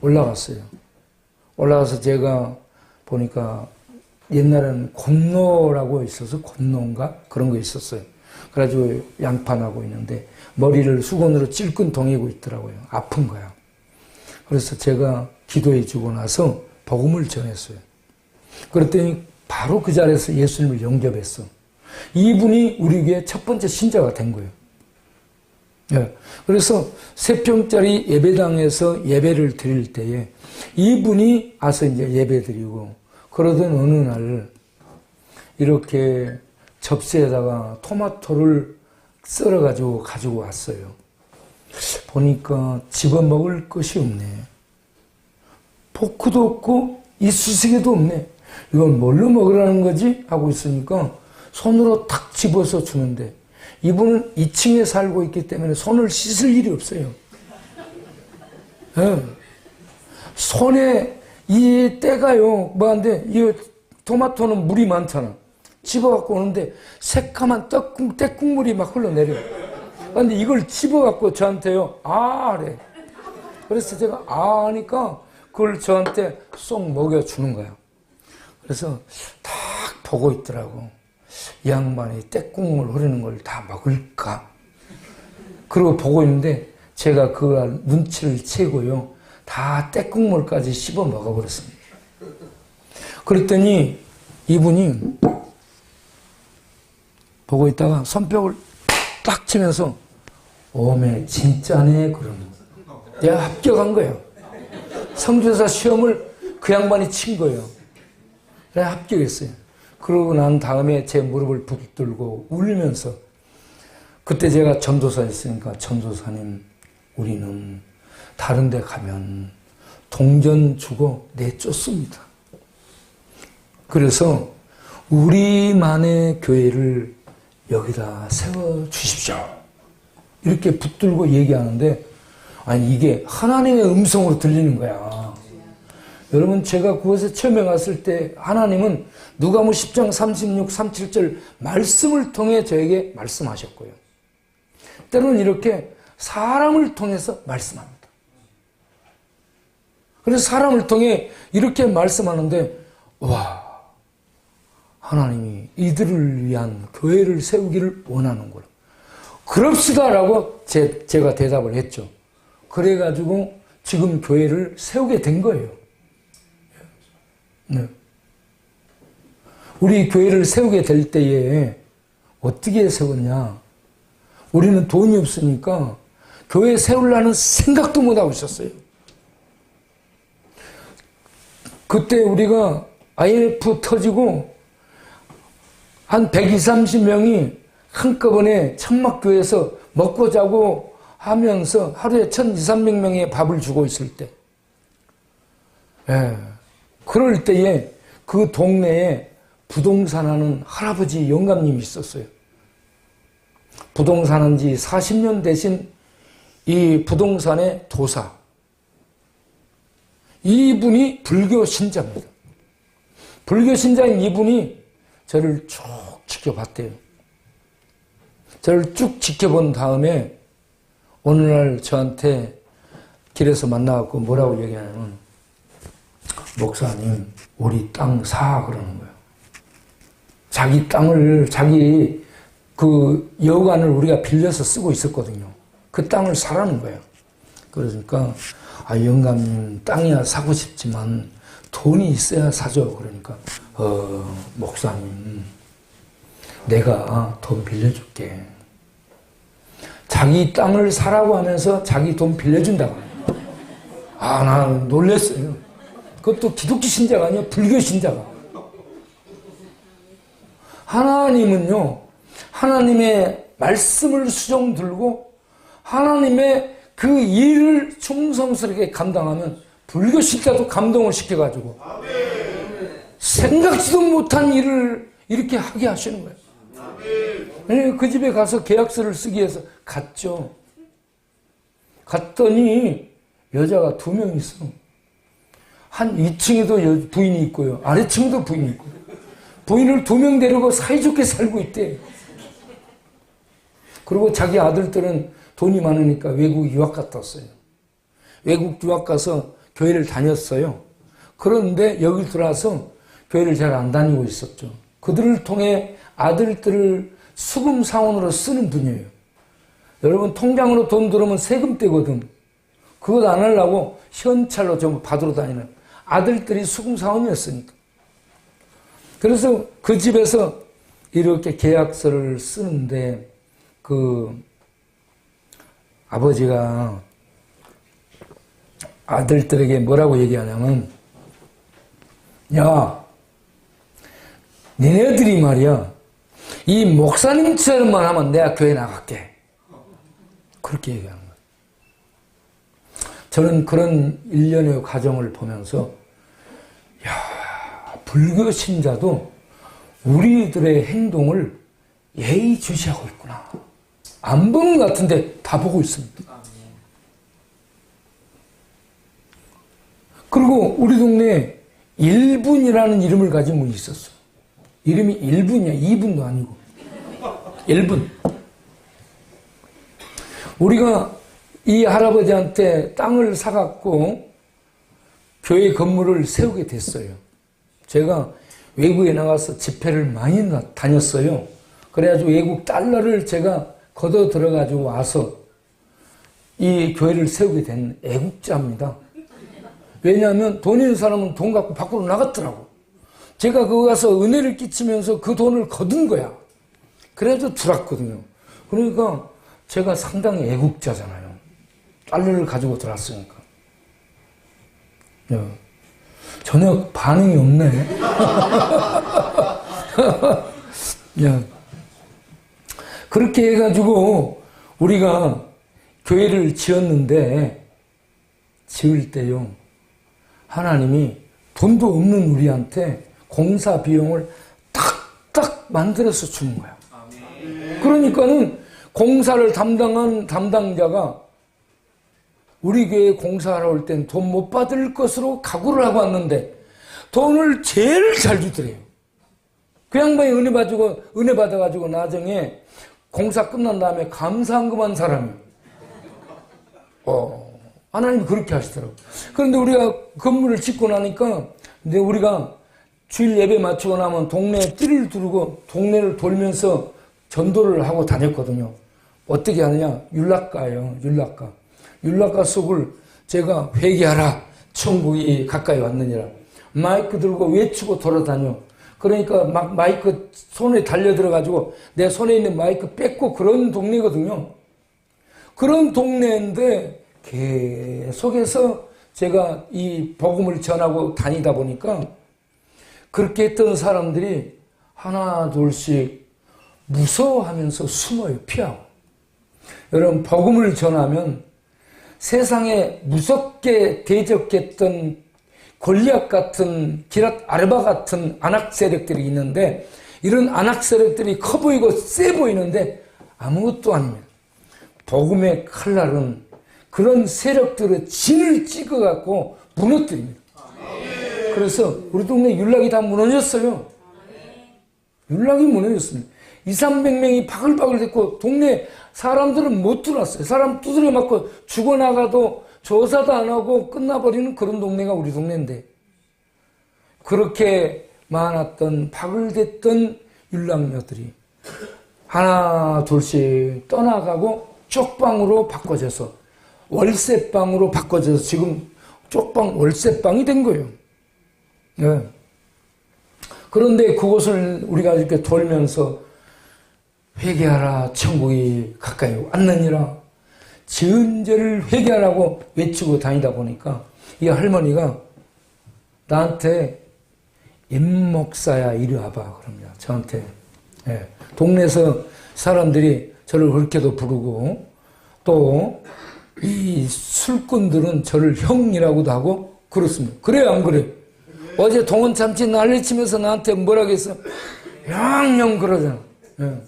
올라갔어요. 올라가서 제가 보니까 옛날에는 곤노라고 있어서, 곤노인가? 그런 거 있었어요. 그래가지고 양판하고 있는데 머리를 수건으로 찔끔 동이고 있더라고요. 아픈 거야. 그래서 제가 기도해 주고 나서 복음을 전했어요. 그랬더니 바로 그 자리에서 예수님을 영접했어. 이분이 우리 교회 첫 번째 신자가 된 거예요. 예. 그래서 3평짜리 예배당에서 예배를 드릴 때에 이분이 와서 이제 예배 드리고, 그러던 어느 날 이렇게 접시에다가 토마토를 썰어가지고 가지고 왔어요. 보니까 집어먹을 것이 없네. 포크도 없고 이쑤시개도 없네. 이건 뭘로 먹으라는 거지? 하고 있으니까 손으로 탁 집어서 주는데, 이분은 2층에 살고 있기 때문에 손을 씻을 일이 없어요. 네. 손에 이 때가요, 뭐한데, 이 토마토는 물이 많잖아. 집어갖고 오는데 새까만 때국물이 막 흘러내려요. 근데 이걸 집어갖고 저한테요, 아, 그래. 그래서 제가 아 하니까 그걸 저한테 쏙 먹여주는 거야. 그래서 딱 보고 있더라고. 이 양반이 때국물 흐르는 걸 다 먹을까? 그러고 보고 있는데 제가 그 눈치를 채고요, 다 때국물까지 씹어 먹어버렸습니다. 그랬더니 이분이 보고 있다가 손뼉을 딱 치면서 오메 진짜네 그러는 거예요. 내가 합격한 거예요. 성교사 시험을 그 양반이 친 거예요. 내가 합격했어요. 그러고 난 다음에 제 무릎을 붙들고 울면서, 그때 제가 전도사였으니까, 전도사님, 우리는 다른 데 가면 동전 주고 내쫓습니다. 그래서 우리만의 교회를 여기다 세워주십시오. 이렇게 붙들고 얘기하는데, 아니 이게 하나님의 음성으로 들리는 거야. 여러분, 제가 그곳에 처음에 갔을 때 하나님은 누가복음 10장 36, 37절 말씀을 통해 저에게 말씀하셨고요. 때로는 이렇게 사람을 통해서 말씀합니다. 그래서 사람을 통해 이렇게 말씀하는데, 와, 하나님이 이들을 위한 교회를 세우기를 원하는 거라. 그럽시다라고 제가 대답을 했죠. 그래가지고 지금 교회를 세우게 된 거예요. 네. 우리 교회를 세우게 될 때에 어떻게 세웠냐? 우리는 돈이 없으니까 교회 세우려는 생각도 못하고 있었어요. 그때 우리가 IMF 터지고 한 120, 30명이 한꺼번에 천막교회에서 먹고 자고 하면서 하루에 1,200~300명의 밥을 주고 있을 때, 그럴 때에 그 동네에 부동산 하는 할아버지 영감님이 있었어요. 부동산 한 지 40년 되신 이 부동산의 도사. 이분이 불교 신자입니다. 불교 신자인 이분이 저를 쭉 지켜봤대요. 저를 쭉 지켜본 다음에 어느 날 저한테 길에서 만나갖고 뭐라고 얘기하냐면, 목사님, 우리 땅 사, 그러는 거예요. 자기 땅을, 자기 그 여관을 우리가 빌려서 쓰고 있었거든요. 그 땅을 사라는 거예요. 그러니까, 영감님, 땅이야 사고 싶지만 돈이 있어야 사죠. 그러니까, 목사님, 내가 돈 빌려줄게. 자기 땅을 사라고 하면서 자기 돈 빌려준다고. 나 놀랬어요. 그것도 기독교 신자가 아니라 불교 신자가. 하나님은요, 하나님의 말씀을 수종 들고 하나님의 그 일을 충성스럽게 감당하면 불교 신자도 감동을 시켜가지고 생각지도 못한 일을 이렇게 하게 하시는 거예요. 그 집에 가서 계약서를 쓰기 위해서 갔죠. 갔더니 여자가 2명 있어. 한 2층에도 부인이 있고요. 아래층에도 부인이 있고. 부인을 2명 데리고 사이좋게 살고 있대. 그리고 자기 아들들은 돈이 많으니까 외국 유학 갔다 왔어요. 외국 유학 가서 교회를 다녔어요. 그런데 여기 들어와서 교회를 잘 안 다니고 있었죠. 그들을 통해 아들들을 수금 사원으로 쓰는 분이에요. 여러분, 통장으로 돈 들어오면 세금 떼거든. 그것 안 하려고 현찰로 전부 받으러 다니는 아들들이 수금 사원이었으니까. 그래서 그 집에서 이렇게 계약서를 쓰는데, 그 아버지가 아들들에게 뭐라고 얘기하냐면, 야, 니네들이 말이야, 이 목사님처럼만 하면 내가 교회 나갈게. 그렇게 얘기하는 거예요. 저는 그런 일련의 과정을 보면서, 불교 신자도 우리들의 행동을 예의주시하고 있구나. 안 보는 것 같은데 다 보고 있습니다. 그리고 우리 동네에 1분이라는 이름을 가진 분이 있었어. 이름이 1분이야. 2분도 아니고. 1분. 우리가 이 할아버지한테 땅을 사갖고 교회 건물을 세우게 됐어요. 제가 외국에 나가서 집회를 많이 다녔어요. 그래가지고 외국 달러를 제가 걷어 들어가지고 와서 이 교회를 세우게 된 애국자입니다. 왜냐하면 돈 있는 사람은 돈 갖고 밖으로 나갔더라고. 제가 거기 가서 은혜를 끼치면서 그 돈을 거둔 거야. 그래서 들어왔거든요. 그러니까 제가 상당히 애국자잖아요. 달러를 가지고 들어왔으니까. 전혀 반응이 없네. 야, 그렇게 해가지고 우리가 교회를 지었는데, 지을 때요, 하나님이 돈도 없는 우리한테 공사 비용을 딱딱 만들어서 주는 거야. 그러니까는 공사를 담당한 담당자가 우리 교회 공사하러 올 땐 돈 못 받을 것으로 각오를 하고 왔는데 돈을 제일 잘 주더래요. 그 양반이 은혜 받아가지고 나중에 공사 끝난 다음에 감사한 것만 사람이에요. 하나님이 그렇게 하시더라고요. 그런데 우리가 건물을 짓고 나니까, 근데 우리가 주일 예배 마치고 나면 동네에 띠를 두르고 동네를 돌면서 전도를 하고 다녔거든요. 어떻게 하느냐? 율락가예요. 율락가. 율락가 속을 제가 회개하라. 천국이 가까이 왔느니라. 마이크 들고 외치고 돌아다녀. 그러니까 막 마이크 손에 달려들어가지고 내 손에 있는 마이크 뺏고 그런 동네거든요. 그런 동네인데 계속해서 제가 이 복음을 전하고 다니다 보니까 그렇게 했던 사람들이 하나 둘씩 무서워하면서 숨어요. 피하고. 여러분, 복음을 전하면 세상에 무섭게 대적했던 골리앗 같은 기랏 아르바 같은 안악 세력들이 있는데, 이런 안악 세력들이 커 보이고 세 보이는데 아무것도 아닙니다. 복음의 칼날은 그런 세력들의 진을 찍어갖고 무너뜨립니다. 그래서 우리 동네 율락이 다 무너졌어요. 율락이 무너졌습니다. 200~300명이 바글바글 됐고 동네 사람들은 못 들어왔어요. 사람 두드려 맞고 죽어나가도 조사도 안 하고 끝나버리는 그런 동네가 우리 동네인데, 그렇게 많았던 바글됐던 율락녀들이 하나 둘씩 떠나가고 쪽방으로 바꿔져서 월세방으로 바꿔져서 지금 쪽방 월세방이 된 거예요. 네. 그런데 그곳을 우리가 이렇게 돌면서 회개하라, 천국이 가까이 왔느니라, 지은 죄를 회개하라고 외치고 다니다 보니까 이 할머니가 나한테 임목사야 이리 와봐 그럽니다. 저한테. 네. 동네에서 사람들이 저를 그렇게도 부르고 또 이 술꾼들은 저를 형이라고도 하고 그렇습니다. 그래요, 안 그래요? 어제 동원참치 난리치면서 나한테 뭐라고 했어? 형 그러잖아. 예.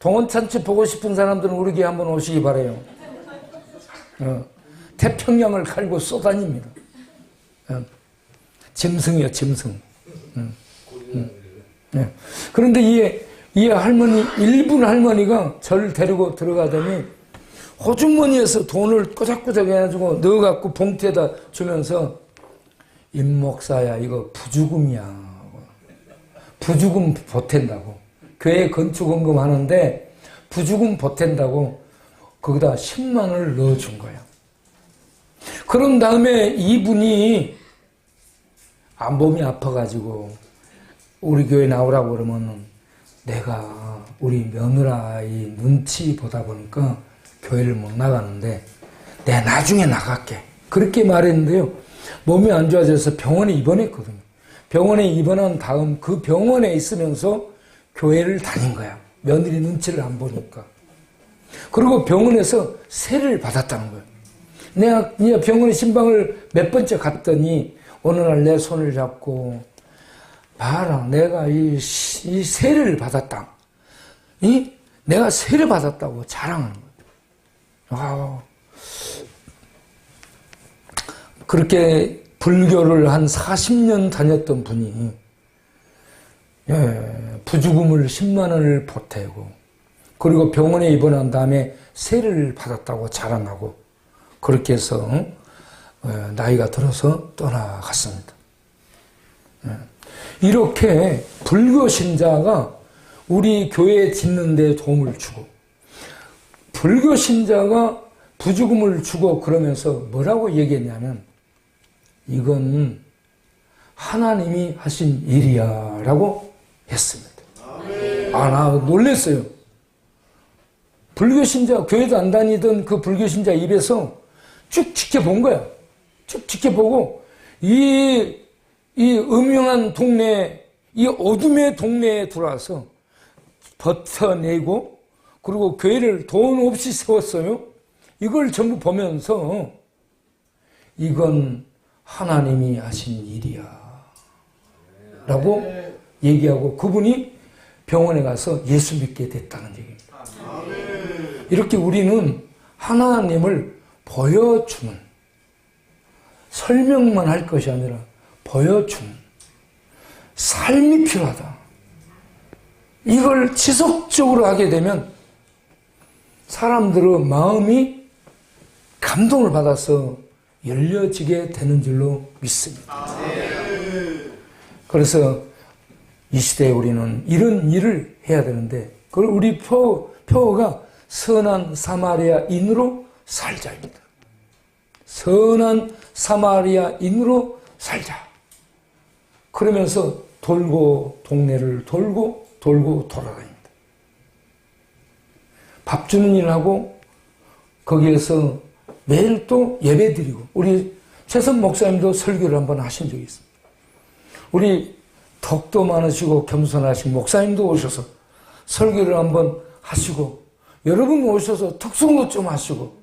동원참치 보고 싶은 사람들은 우리 교회 한번 오시기 바라요. 태평양을 갈고 쏘다닙니다. 짐승이요, 짐승. 예. 그런데 이 할머니, 일본 할머니가 저를 데리고 들어가더니 호주머니에서 돈을 꼬작꼬작 해가지고 넣어갖고 봉투에다 주면서 임목사야 이거 부주금이야. 부주금 보탠다고. 교회 건축원금 하는데 부주금 보탠다고 거기다 10만 원을 넣어준 거야. 그런 다음에 이분이 몸이 아파가지고 우리 교회 나오라고 그러면 내가 우리 며느라의 눈치 보다 보니까 교회를 못 나가는데 내가 나중에 나갈게. 그렇게 말했는데요. 몸이 안 좋아져서 병원에 입원했거든요. 병원에 입원한 다음 그 병원에 있으면서 교회를 다닌 거야. 며느리 눈치를 안 보니까. 그리고 병원에서 세를 받았다는 거예요. 내가 병원에 신방을 몇 번째 갔더니 어느 날 내 손을 잡고 봐라, 내가 이 세를 받았다. 내가 세를 받았다고 자랑하는 거예요. 그렇게 불교를 한 40년 다녔던 분이 부주금을 10만 원을 보태고 그리고 병원에 입원한 다음에 세를 받았다고 자랑하고 그렇게 해서 나이가 들어서 떠나갔습니다. 이렇게 불교 신자가 우리 교회 짓는 데 도움을 주고 불교 신자가 부주금을 주고 그러면서 뭐라고 얘기했냐면 이건 하나님이 하신 일이야 라고 했습니다. 나 놀랐어요. 불교 신자, 교회도 안 다니던 그 불교 신자 입에서 쭉 지켜본 거야. 쭉 지켜보고 이 음흉한 동네, 이 어둠의 동네에 들어와서 버텨내고 그리고 교회를 돈 없이 세웠어요. 이걸 전부 보면서 이건 하나님이 하신 일이야 라고 얘기하고 그분이 병원에 가서 예수 믿게 됐다는 얘기입니다. 이렇게 우리는 하나님을 보여주는, 설명만 할 것이 아니라 보여주는 삶이 필요하다. 이걸 지속적으로 하게 되면 사람들의 마음이 감동을 받아서 열려지게 되는 줄로 믿습니다. 그래서 이 시대에 우리는 이런 일을 해야 되는데 그걸 우리 표어가 선한 사마리아인으로 살자입니다. 선한 사마리아인으로 살자. 그러면서 동네를 돌고 돌아다닙니다. 밥 주는 일하고 거기에서 매일 또 예배 드리고, 우리 최선 목사님도 설교를 한번 하신 적이 있습니다. 우리 덕도 많으시고 겸손하신 목사님도 오셔서 설교를 한번 하시고, 여러분 오셔서 특송도 좀 하시고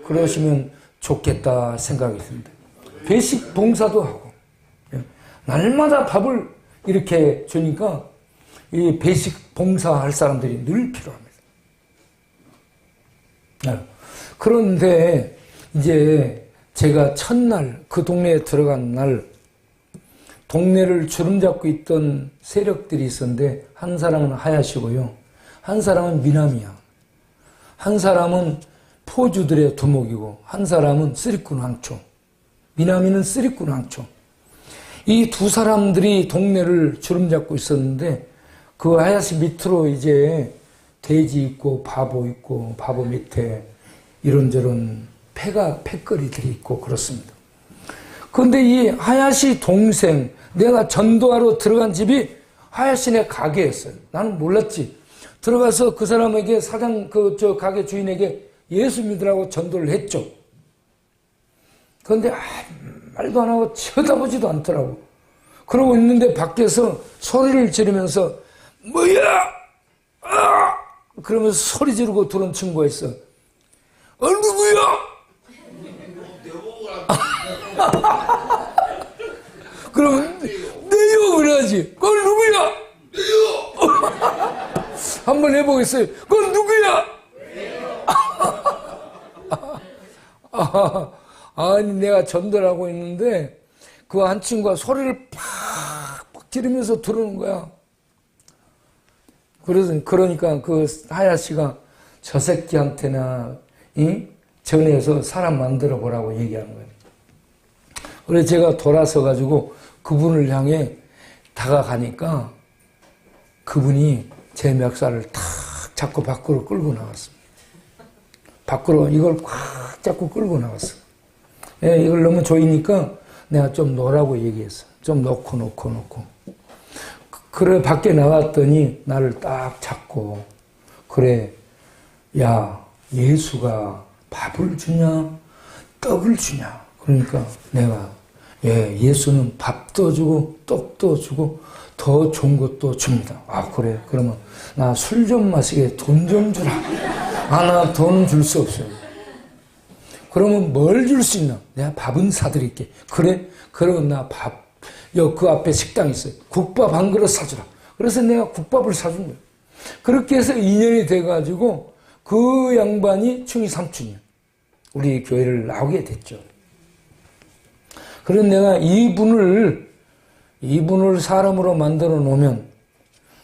그러시면 좋겠다 생각이 듭니다. 배식 봉사도 하고, 날마다 밥을 이렇게 주니까 이 배식 봉사할 사람들이 늘 필요합니다. 그런데 이제 제가 첫날 그 동네에 들어간 날 동네를 주름잡고 있던 세력들이 있었는데, 한 사람은 하야시고요, 한 사람은 미남이야, 한 사람은 포주들의 두목이고, 한 사람은 쓰리꾼 왕초, 미남이는 쓰리꾼 왕초. 이 두 사람들이 동네를 주름잡고 있었는데, 그 하야시 밑으로 이제 돼지 있고 바보 있고, 바보 밑에 이런저런 패거리들이 있고 그렇습니다. 그런데 이 하야시 동생, 내가 전도하러 들어간 집이 하야시네 가게였어요. 나는 몰랐지. 들어가서 그 사람에게 저 가게 주인에게 예수 믿으라고 전도를 했죠. 그런데 말도 안 하고 쳐다보지도 않더라고. 그러고 있는데 밖에서 소리를 지르면서 뭐야! 아! 그러면서 소리 지르고 들어온 친구가 있어. 누구야? 그러면 내요 그래야지. 그건 누구야? 내요. 한번 해보겠어요. 그건 누구야? 아니 내가 전도를 하고 있는데 그 한 친구가 소리를 팍 지르면서 들어오는 거야. 그러니까 그 하야씨가 저 새끼한테나 전해서 사람 만들어 보라고 얘기하는 거예요. 그래서 제가 돌아서 가지고 그분을 향해 다가가니까 그분이 제 멱살을 탁 잡고 밖으로 끌고 나갔습니다. 밖으로 이걸 꽉 잡고 끌고 나갔어. 이걸 너무 조이니까 내가 좀 놓으라고 얘기했어. 좀 놓고. 그래 밖에 나갔더니 나를 딱 잡고, 그래, 야, 예수가 밥을 주냐 떡을 주냐. 그러니까 내가 예수는 밥도 주고 떡도 주고 더 좋은 것도 줍니다. 아 그래, 그러면 나 술 좀 마시게 돈 좀 주라. 나 돈 줄 수 없어요. 그러면 뭘 줄 수 있나? 내가 밥은 사드릴게. 그래? 그러면 나 그 앞에 식당 있어요. 국밥 한 그릇 사주라. 그래서 내가 국밥을 사준 거예요. 그렇게 해서 2년이 돼가지고 그 양반이 충이 삼촌이야. 우리 교회를 나오게 됐죠. 그런 내가 이분을 사람으로 만들어 놓으면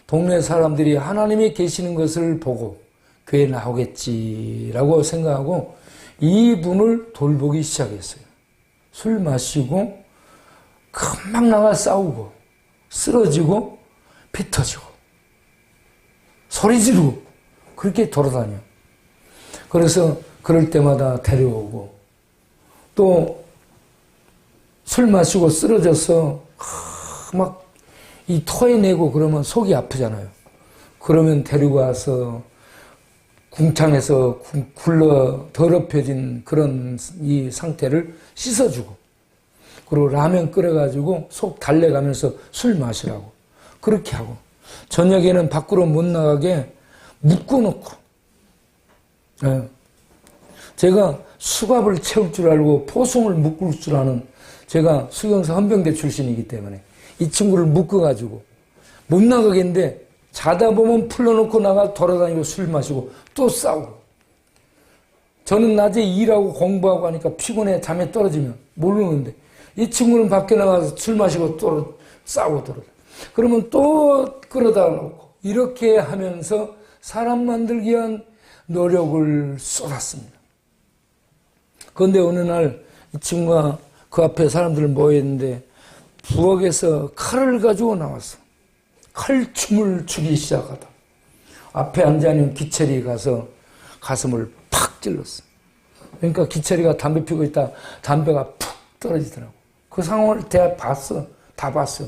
동네 사람들이 하나님이 계시는 것을 보고 교회에 나오겠지라고 생각하고 이분을 돌보기 시작했어요. 술 마시고 금방 나가 싸우고 쓰러지고 피 터지고 소리 지르고 그렇게 돌아다녀. 그래서 그럴 때마다 데려오고, 또 술 마시고 쓰러져서 막 이 토해내고 그러면 속이 아프잖아요. 그러면 데리고 와서 궁창에서 굴러 더럽혀진 그런 이 상태를 씻어주고, 그리고 라면 끓여가지고 속 달래가면서 술 마시라고 그렇게 하고, 저녁에는 밖으로 못 나가게 묶어놓고, 제가 수갑을 채울 줄 알고 포송을 묶을 줄 아는, 제가 수경사 헌병대 출신이기 때문에 이 친구를 묶어가지고 못 나가겠는데 자다 보면 풀러놓고 나가 돌아다니고 술 마시고 또 싸우고. 저는 낮에 일하고 공부하고 하니까 피곤해 잠에 떨어지면 모르는데 이 친구는 밖에 나가서 술 마시고 또 싸우고 들어요. 그러면 또 끌어다 놓고 이렇게 하면서 사람 만들기 위한 노력을 쏟았습니다. 그런데 어느 날 이 친구가 그 앞에 사람들 모여있는데 부엌에서 칼을 가지고 나왔어. 칼춤을 추기 시작하다. 앞에 앉아있는 기철이 가서 가슴을 팍 찔렀어. 그러니까 기철이가 담배 피우고 있다 담배가 푹 떨어지더라고. 그 상황을 다 봤어.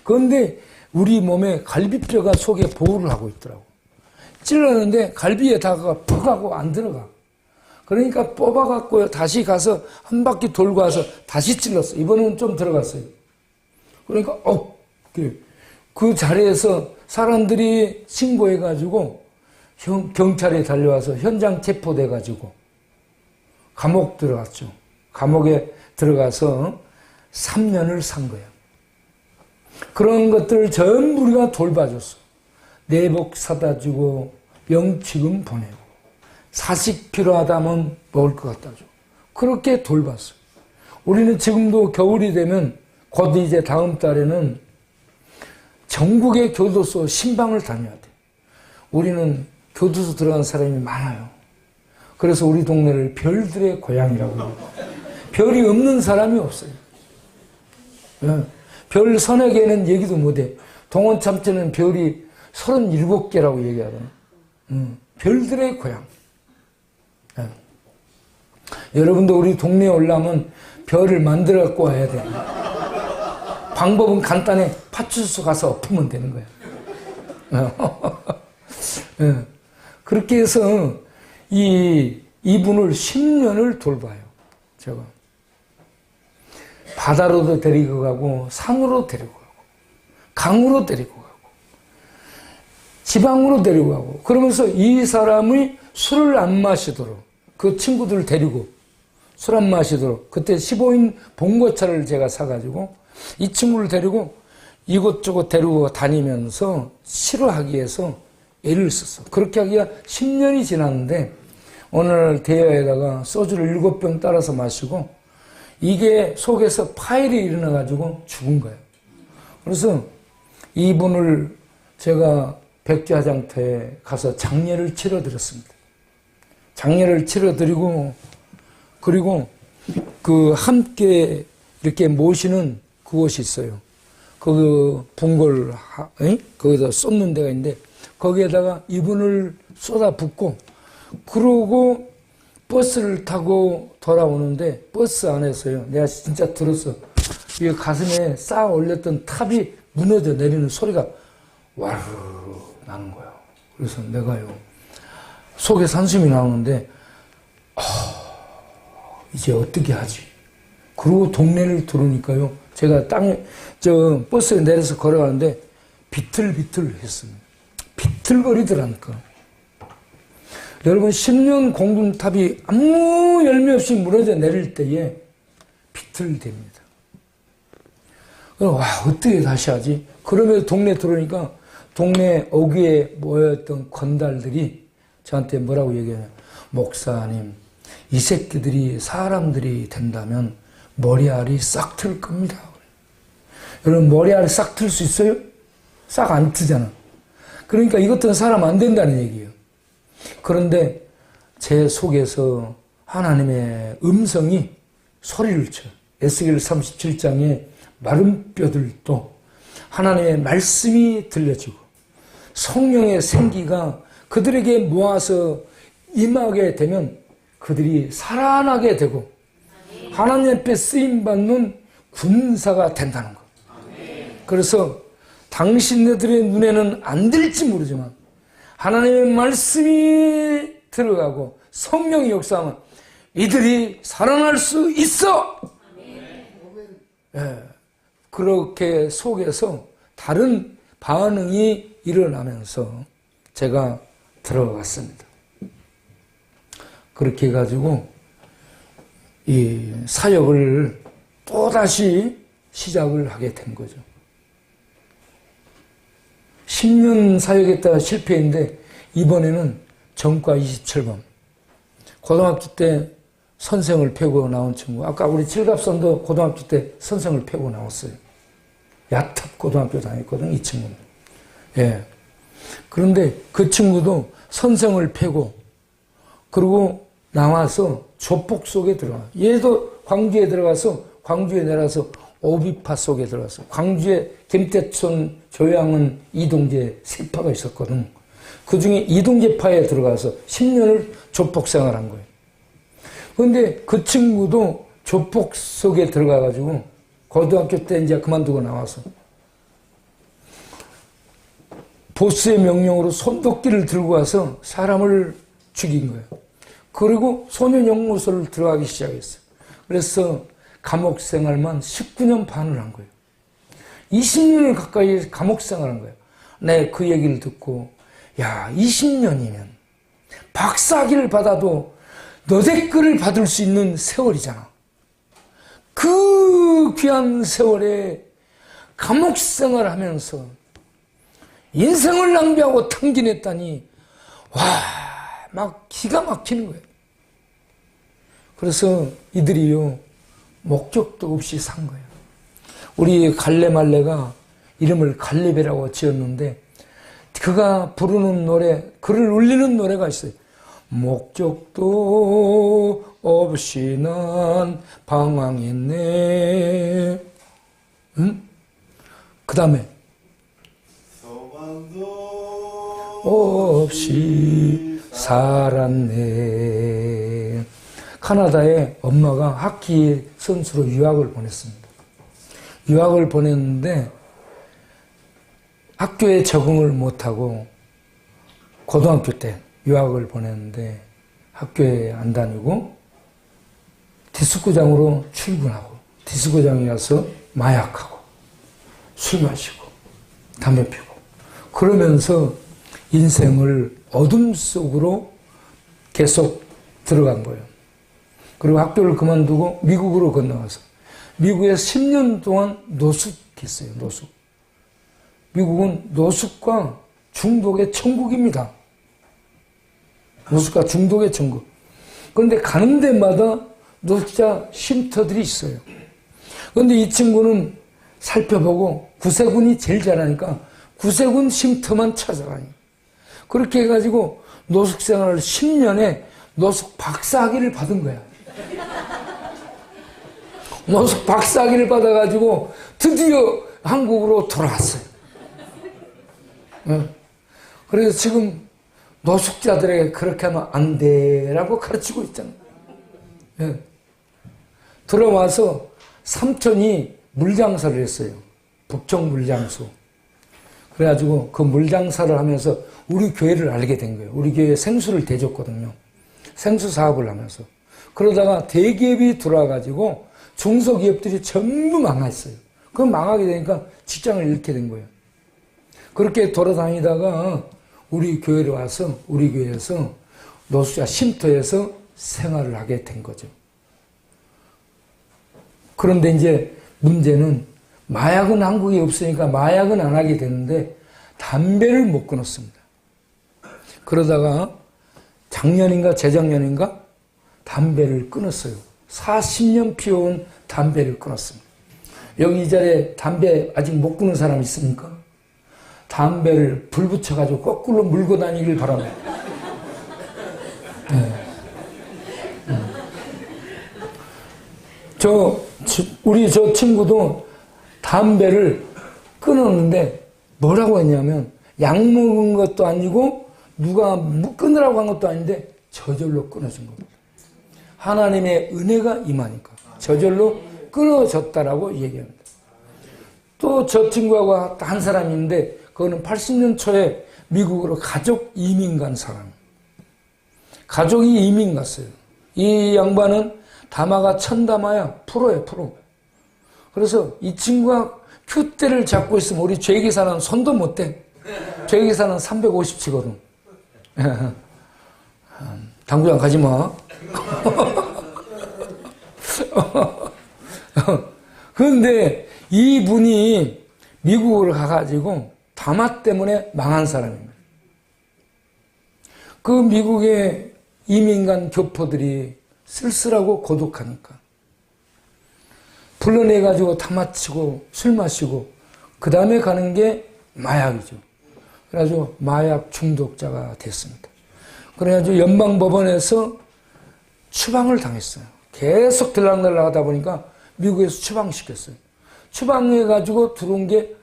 그런데 우리 몸에 갈비뼈가 속에 보호를 하고 있더라고. 찔렀는데 갈비에다가 푹 하고 안 들어가. 그러니까 뽑아갖고 다시 가서 한 바퀴 돌고 와서 다시 찔렀어. 이번에는 좀 들어갔어요. 그러니까 그 자리에서 사람들이 신고해가지고 경찰에 달려와서 현장 체포돼가지고 감옥 들어갔죠. 감옥에 들어가서 3년을 산 거야. 그런 것들을 전부 우리가 돌봐줬어. 내복 사다 주고 명치금 보내고 사식 필요하다면 먹을 것 갖다 줘. 그렇게 돌봤어. 우리는 지금도 겨울이 되면 곧 이제 다음 달에는 전국의 교도소 신방을 다녀야 돼. 우리는 교도소 들어간 사람이 많아요. 그래서 우리 동네를 별들의 고향이라고 해요. 별이 없는 사람이 없어요. 별 서너 개는 얘기도 못해. 동원 참치는 별이 37개라고 얘기하거든요. 별들의 고향. 여러분도 우리 동네에 오려면 별을 만들어 갖고 와야 돼. 방법은 간단해. 파출소 가서 엎으면 되는 거야. 그렇게 해서 이분을 10년을 돌봐요. 제가. 바다로도 데리고 가고 산으로 데리고 가고 강으로 데리고 가고 지방으로 데리고 가고 그러면서 이 사람이 술을 안 마시도록 그 친구들을 데리고 술 안 마시도록 그때 15인 봉고차를 제가 사가지고 이 친구를 데리고 이곳저곳 데리고 다니면서 치료하기 위해서 애를 썼어. 그렇게 하기가 10년이 지났는데 어느 날 대야에다가 소주를 7병 따라서 마시고 이게 속에서 파열이 일어나가지고 죽은 거예요. 그래서 이분을 제가 백제화장터에 가서 장례를 치러드렸습니다. 장례를 치러드리고 그리고 그 함께 이렇게 모시는 그곳이 있어요. 그 bun걸 거기다 쏟는 데가 있는데 거기에다가 이분을 쏟아붓고 그러고 버스를 타고 돌아오는데 버스 안에서요. 내가 진짜 들었어. 이 가슴에 쌓아 올렸던 탑이 무너져 내리는 소리가 와르르 나는 거야. 그래서 내가요. 속에 산숨이 나오는데 이제 어떻게 하지? 그리고 동네를 들으니까요. 제가 버스에 내려서 걸어가는데 비틀비틀 했습니다. 비틀거리더라니까. 여러분 10년 공든탑이 아무 열매 없이 무너져 내릴 때에 비틀댑니다. 와 어떻게 다시 하지? 그러면서 동네 들어오니까 동네 어귀에 모였던 건달들이 저한테 뭐라고 얘기하냐. 목사님 이 새끼들이 사람들이 된다면 머리알이 싹 틀 겁니다. 여러분 머리알이 싹 틀 수 있어요? 싹 안 트잖아. 그러니까 이것들은 사람 안 된다는 얘기예요. 그런데 제 속에서 하나님의 음성이 소리를 쳐요. 에스겔 37장에 마른 뼈들도 하나님의 말씀이 들려지고 성령의 생기가 그들에게 모아서 임하게 되면 그들이 살아나게 되고 하나님 앞에 쓰임받는 군사가 된다는 것. 그래서 당신네들의 눈에는 안 들릴지 모르지만 하나님의 말씀이 들어가고 성령이 역사하면 이들이 살아날 수 있어. 예, 그렇게 속에서 다른 반응이 일어나면서 제가 들어갔습니다. 그렇게 해가지고 이 사역을 또다시 시작을 하게 된 거죠. 10년 사역했다가 실패했는데 이번에는 전과 27번 고등학교 때 선생을 패고 나온 친구. 아까 우리 칠갑선도 고등학교 때 선생을 패고 나왔어요. 야탑 고등학교 다녔거든 이 친구는. 예. 그런데 그 친구도 선생을 패고 그리고 나와서 조폭 속에 들어가. 얘도 광주에 들어가서 광주에 내려서 오비파 속에 들어가서 광주에 김태촌, 조양은, 이동재 세 파가 있었거든. 그 중에 이동재파에 들어가서 10년을 조폭 생활한 거예요. 그런데 그 친구도 조폭 속에 들어가가지고 고등학교 때 이제 그만두고 나와서 보스의 명령으로 손도끼를 들고 와서 사람을 죽인 거예요. 그리고 소년연구소를 들어가기 시작했어요. 그래서 감옥 생활만 19년 반을 한 거예요. 20년을 가까이 감옥 생활한 거예요. 네, 그 얘기를 듣고 야, 20년이면 박사학위를 받아도 너댓글을 받을 수 있는 세월이잖아. 그 귀한 세월에 감옥 생활을 하면서 인생을 낭비하고 탕진했다니 와, 막 기가 막히는 거예요. 그래서 이들이요 목적도 없이 산 거예요. 우리 갈래말래가 이름을 갈래배라고 지었는데 그가 부르는 노래, 그를 울리는 노래가 있어요. 목적도 없이 난 방황했네. 응? 그 다음에 없이 살았네. 카나다에 엄마가 하키 선수로 유학을 보냈습니다. 유학을 보냈는데 학교에 적응을 못하고 고등학교 때 유학을 보냈는데 학교에 안 다니고 디스코장으로 출근하고 디스코장에 가서 마약하고 술 마시고 담배 피고 그러면서 인생을 어둠 속으로 계속 들어간 거예요. 그리고 학교를 그만두고 미국으로 건너가서 미국에 10년 동안 노숙했어요. 노숙. 미국은 노숙과 중독의 천국입니다. 노숙과 중독의 천국. 그런데 가는 데마다 노숙자 쉼터들이 있어요. 그런데 이 친구는 살펴보고 구세군이 제일 잘하니까 구세군 쉼터만 찾아가요. 그렇게 해가지고 노숙 생활을 10년에 노숙 박사학위를 받은 거야. 노숙 박사학위를 받아가지고 드디어 한국으로 돌아왔어요. 그래서 지금 노숙자들에게 그렇게 하면 안 돼라고 가르치고 있잖아요. 들어와서 삼촌이 물장사를 했어요. 북청 물장소. 그래가지고 그 물장사를 하면서 우리 교회를 알게 된 거예요. 우리 교회에 생수를 대줬거든요. 생수 사업을 하면서. 그러다가 대기업이 들어와가지고 중소기업들이 전부 망했어요. 그럼 망하게 되니까 직장을 잃게 된 거예요. 그렇게 돌아다니다가 우리 교회로 와서 우리 교회에서 노숙자 쉼터에서 생활을 하게 된 거죠. 그런데 이제 문제는 마약은 한국에 없으니까 마약은 안 하게 됐는데 담배를 못 끊었습니다. 그러다가 작년인가 재작년인가 담배를 끊었어요. 40년 피워온 담배를 끊었습니다. 여기 이 자리에 담배 아직 못 끊은 사람 있습니까? 담배를 불 붙여가지고 거꾸로 물고 다니길 바랍니다. 우리 저 친구도 담배를 끊었는데 뭐라고 했냐면 약 먹은 것도 아니고 누가 끊으라고 한 것도 아닌데 저절로 끊어진 겁니다. 하나님의 은혜가 임하니까 저절로 끊어졌다라고 얘기합니다. 또 저 친구하고 한 사람이 있는데 그거는 80년 초에 미국으로 가족 이민 간 사람. 가족이 이민 갔어요. 이 양반은 다마가 1000다마야 프로예요, 프로. 그래서 이 친구가 큐대를 잡고 있으면 우리 죄기사는 손도 못 대. 죄기사는 350치거든. 당구장 가지 마. 그런데 이분이 미국으로 가가지고 다마 때문에 망한 사람입니다. 그 미국의 이민간 교포들이 쓸쓸하고 고독하니까 불러내가지고 다마 치고 술 마시고 그 다음에 가는 게 마약이죠. 그래가지고 마약 중독자가 됐습니다. 그래가지고 연방법원에서 추방을 당했어요. 계속 들락날락 하다 보니까 미국에서 추방시켰어요. 추방해가지고 들어온 게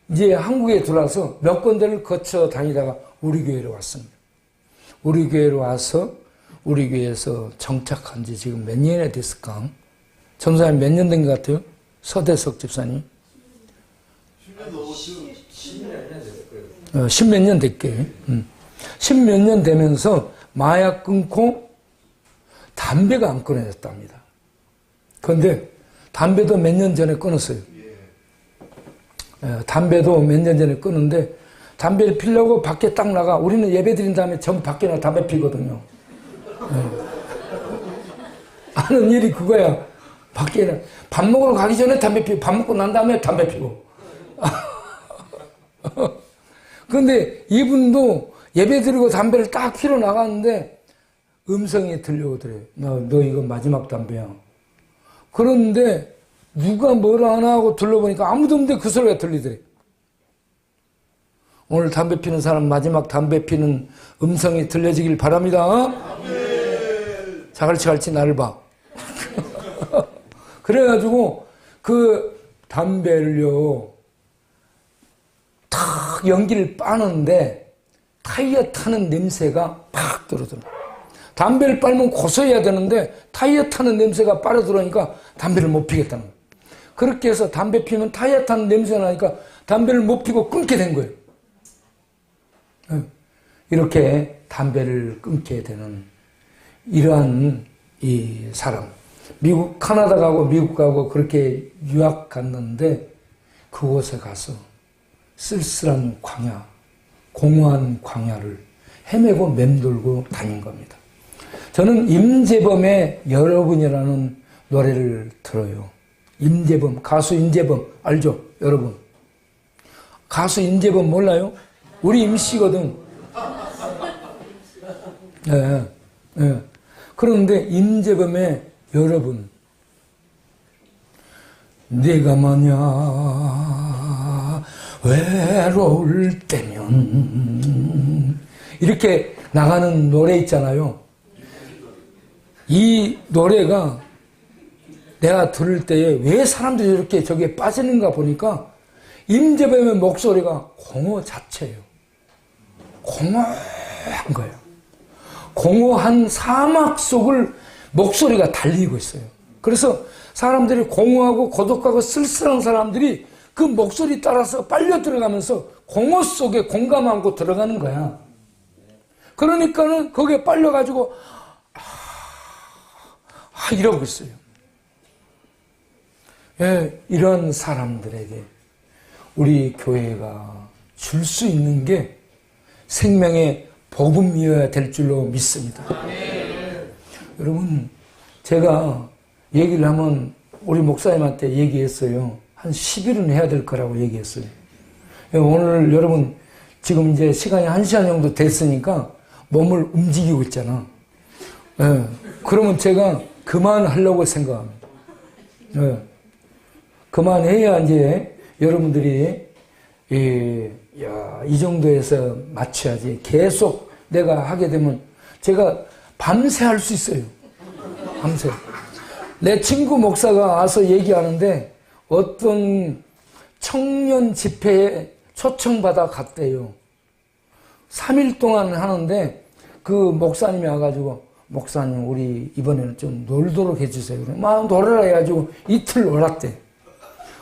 이제 한국에 들어와서 몇 군데를 거쳐 다니다가 우리 교회로 왔습니다. 우리 교회로 와서 우리 교회에서 정착한 지 지금 몇 년이 됐을까? 전사님 몇 년 된 것 같아요? 서대석 집사님? 10몇 년 됐게. 10몇 년 되면서 마약 끊고 담배가 안 끊어졌답니다. 그런데 담배도 몇 년 전에 끊었어요. 담배도 몇 년 전에 끊었는데 담배를 피려고 밖에 딱 나가. 우리는 예배 드린 다음에 전부 밖에 나가 담배 피거든요. 하는 일이 그거야. 밖에 밥 먹으러 가기 전에 담배 피고 밥 먹고 난 다음에 담배 피고. 그런데 이분도 예배 드리고 담배를 딱 피러 나갔는데 음성이 들려오더래요. 너 이거 마지막 담배야. 그런데 누가 뭐라 하나 하고 둘러보니까 아무도 없는데 그 소리가 들리더래. 오늘 담배 피는 사람 마지막 담배 피는 음성이 들려지길 바랍니다. 자갈치갈치 나를 봐. 그래가지고 그 담배를요 탁 연기를 빠는데 타이어 타는 냄새가 팍 들어들어. 담배를 빨면 고소해야 되는데 타이어 타는 냄새가 빨아 들어오니까 담배를 못 피겠다는 거예요. 그렇게 해서 담배 피면 타이어 타는 냄새가 나니까 담배를 못 피고 끊게 된 거예요. 이렇게 담배를 끊게 되는 이러한 이 사람. 미국, 카나다 가고 미국 가고 그렇게 유학 갔는데 그곳에 가서 쓸쓸한 광야, 공허한 광야를 헤매고 맴돌고 다닌 겁니다. 저는 임재범의 여러분이라는 노래를 들어요. 임재범, 가수 임재범 알죠? 여러분. 가수 임재범 몰라요? 우리 임씨거든. 네, 네. 그런데 임재범의 여러분, 내가 만약 외로울 때면 이렇게 나가는 노래 있잖아요. 이 노래가 내가 들을 때에 왜 사람들이 이렇게 저기에 빠지는가 보니까 임재범의 목소리가 공허 자체예요. 공허한 거예요. 공허한 사막 속을 목소리가 달리고 있어요. 그래서 사람들이 공허하고 고독하고 쓸쓸한 사람들이 그 목소리 따라서 빨려 들어가면서 공허 속에 공감하고 들어가는 거야. 그러니까는 거기에 빨려가지고 이러고 있어요. 예, 이런 사람들에게 우리 교회가 줄 수 있는 게 생명의 복음이어야 될 줄로 믿습니다. 여러분, 제가 얘기를 하면 우리 목사님한테 얘기했어요. 한 10일은 해야 될 거라고 얘기했어요. 오늘 여러분 지금 이제 시간이 1시간 정도 됐으니까 몸을 움직이고 있잖아. 예, 그러면 제가 그만하려고 생각합니다. 예, 그만해야 이제 여러분들이 이 정도에서 맞춰야지. 계속 내가 하게 되면 제가 밤새 할 수 있어요. 밤새. 내 친구 목사가 와서 얘기하는데 어떤 청년 집회에 초청받아 갔대요. 3일 동안 하는데 그 목사님이 와가지고 목사님 우리 이번에는 좀 놀도록 해주세요. 막 놀아라 해가지고 이틀 놀았대.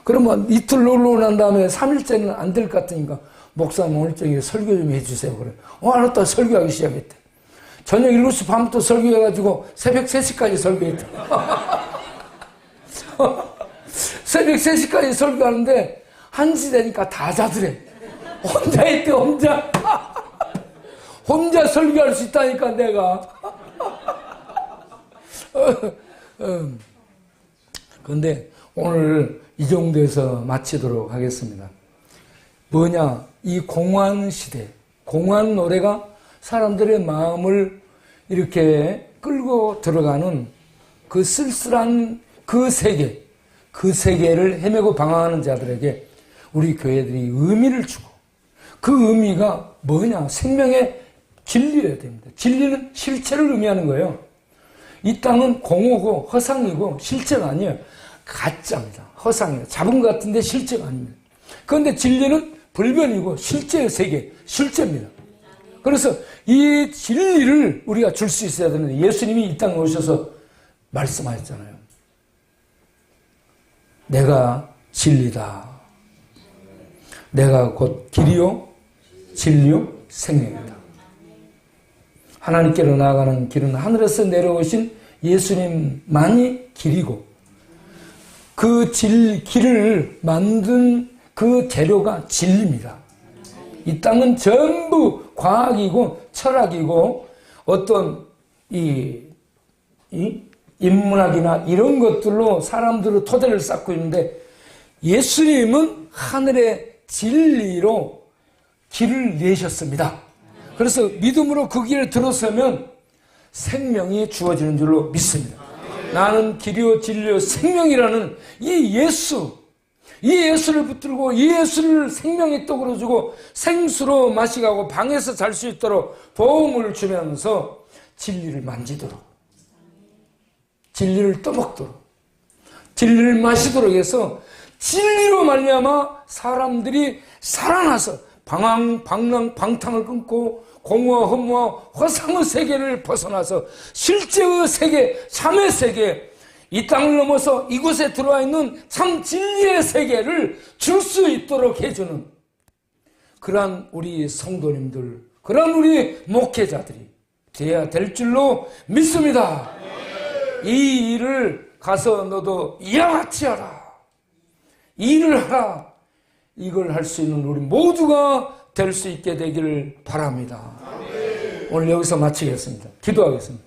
그러면 이틀 놀러 난 다음에 3일째는 안 될 것 같으니까 목사님 오늘 저녁에 설교 좀 해주세요. 그래. 알았다. 설교하기 시작했대. 저녁 7시 밤부터 설교해가지고 새벽 3시까지 설교했대. 새벽 3시까지 설교하는데 1시 되니까 다 자더래. 혼자 했대, 혼자. 혼자 설교할 수 있다니까, 내가. 그런데 오늘 이 정도에서 마치도록 하겠습니다. 뭐냐, 이 공허한 시대, 공허한 노래가 사람들의 마음을 이렇게 끌고 들어가는 그 쓸쓸한 그 세계, 그 세계를 헤매고 방황하는 자들에게 우리 교회들이 의미를 주고, 그 의미가 뭐냐, 생명의 진리여야 됩니다. 진리는 실체를 의미하는 거예요. 이 땅은 공허고 허상이고 실체가 아니에요. 가짜입니다. 허상이에요. 잡은 것 같은데 실제가 아닙니다. 그런데 진리는 불변이고 실제의 세계, 실제입니다. 그래서 이 진리를 우리가 줄 수 있어야 되는데 예수님이 이 땅에 오셔서 말씀하셨잖아요. 내가 진리다. 내가 곧 길이요, 진리요, 생명이다. 하나님께로 나아가는 길은 하늘에서 내려오신 예수님만이 길이고 그 길을 만든 그 재료가 진리입니다. 이 땅은 전부 과학이고 철학이고 어떤 인문학이나 이런 것들로 사람들의 토대를 쌓고 있는데 예수님은 하늘의 진리로 길을 내셨습니다. 그래서 믿음으로 그 길을 들어서면 생명이 주어지는 줄로 믿습니다. 나는 길이요 진리요 생명이라는 이 예수를 붙들고 이 예수를 생명의 떡으로 주고 생수로 마시고 방에서 잘 수 있도록 보험을 주면서 진리를 만지도록 진리를 떠먹도록 진리를 마시도록 해서 진리로 말미암아 사람들이 살아나서 방탕을 끊고 공허와 허무와 허상의 세계를 벗어나서 실제의 세계, 참의 세계, 이 땅을 넘어서 이곳에 들어와 있는 참 진리의 세계를 줄 수 있도록 해주는 그러한 우리 성도님들, 그러한 우리 목회자들이 되어야 될 줄로 믿습니다. 이 일을 가서 너도 이와 같이 하라. 이 일을 하라. 이걸 할 수 있는 우리 모두가 될 수 있게 되기를 바랍니다. 오늘 여기서 마치겠습니다. 기도하겠습니다.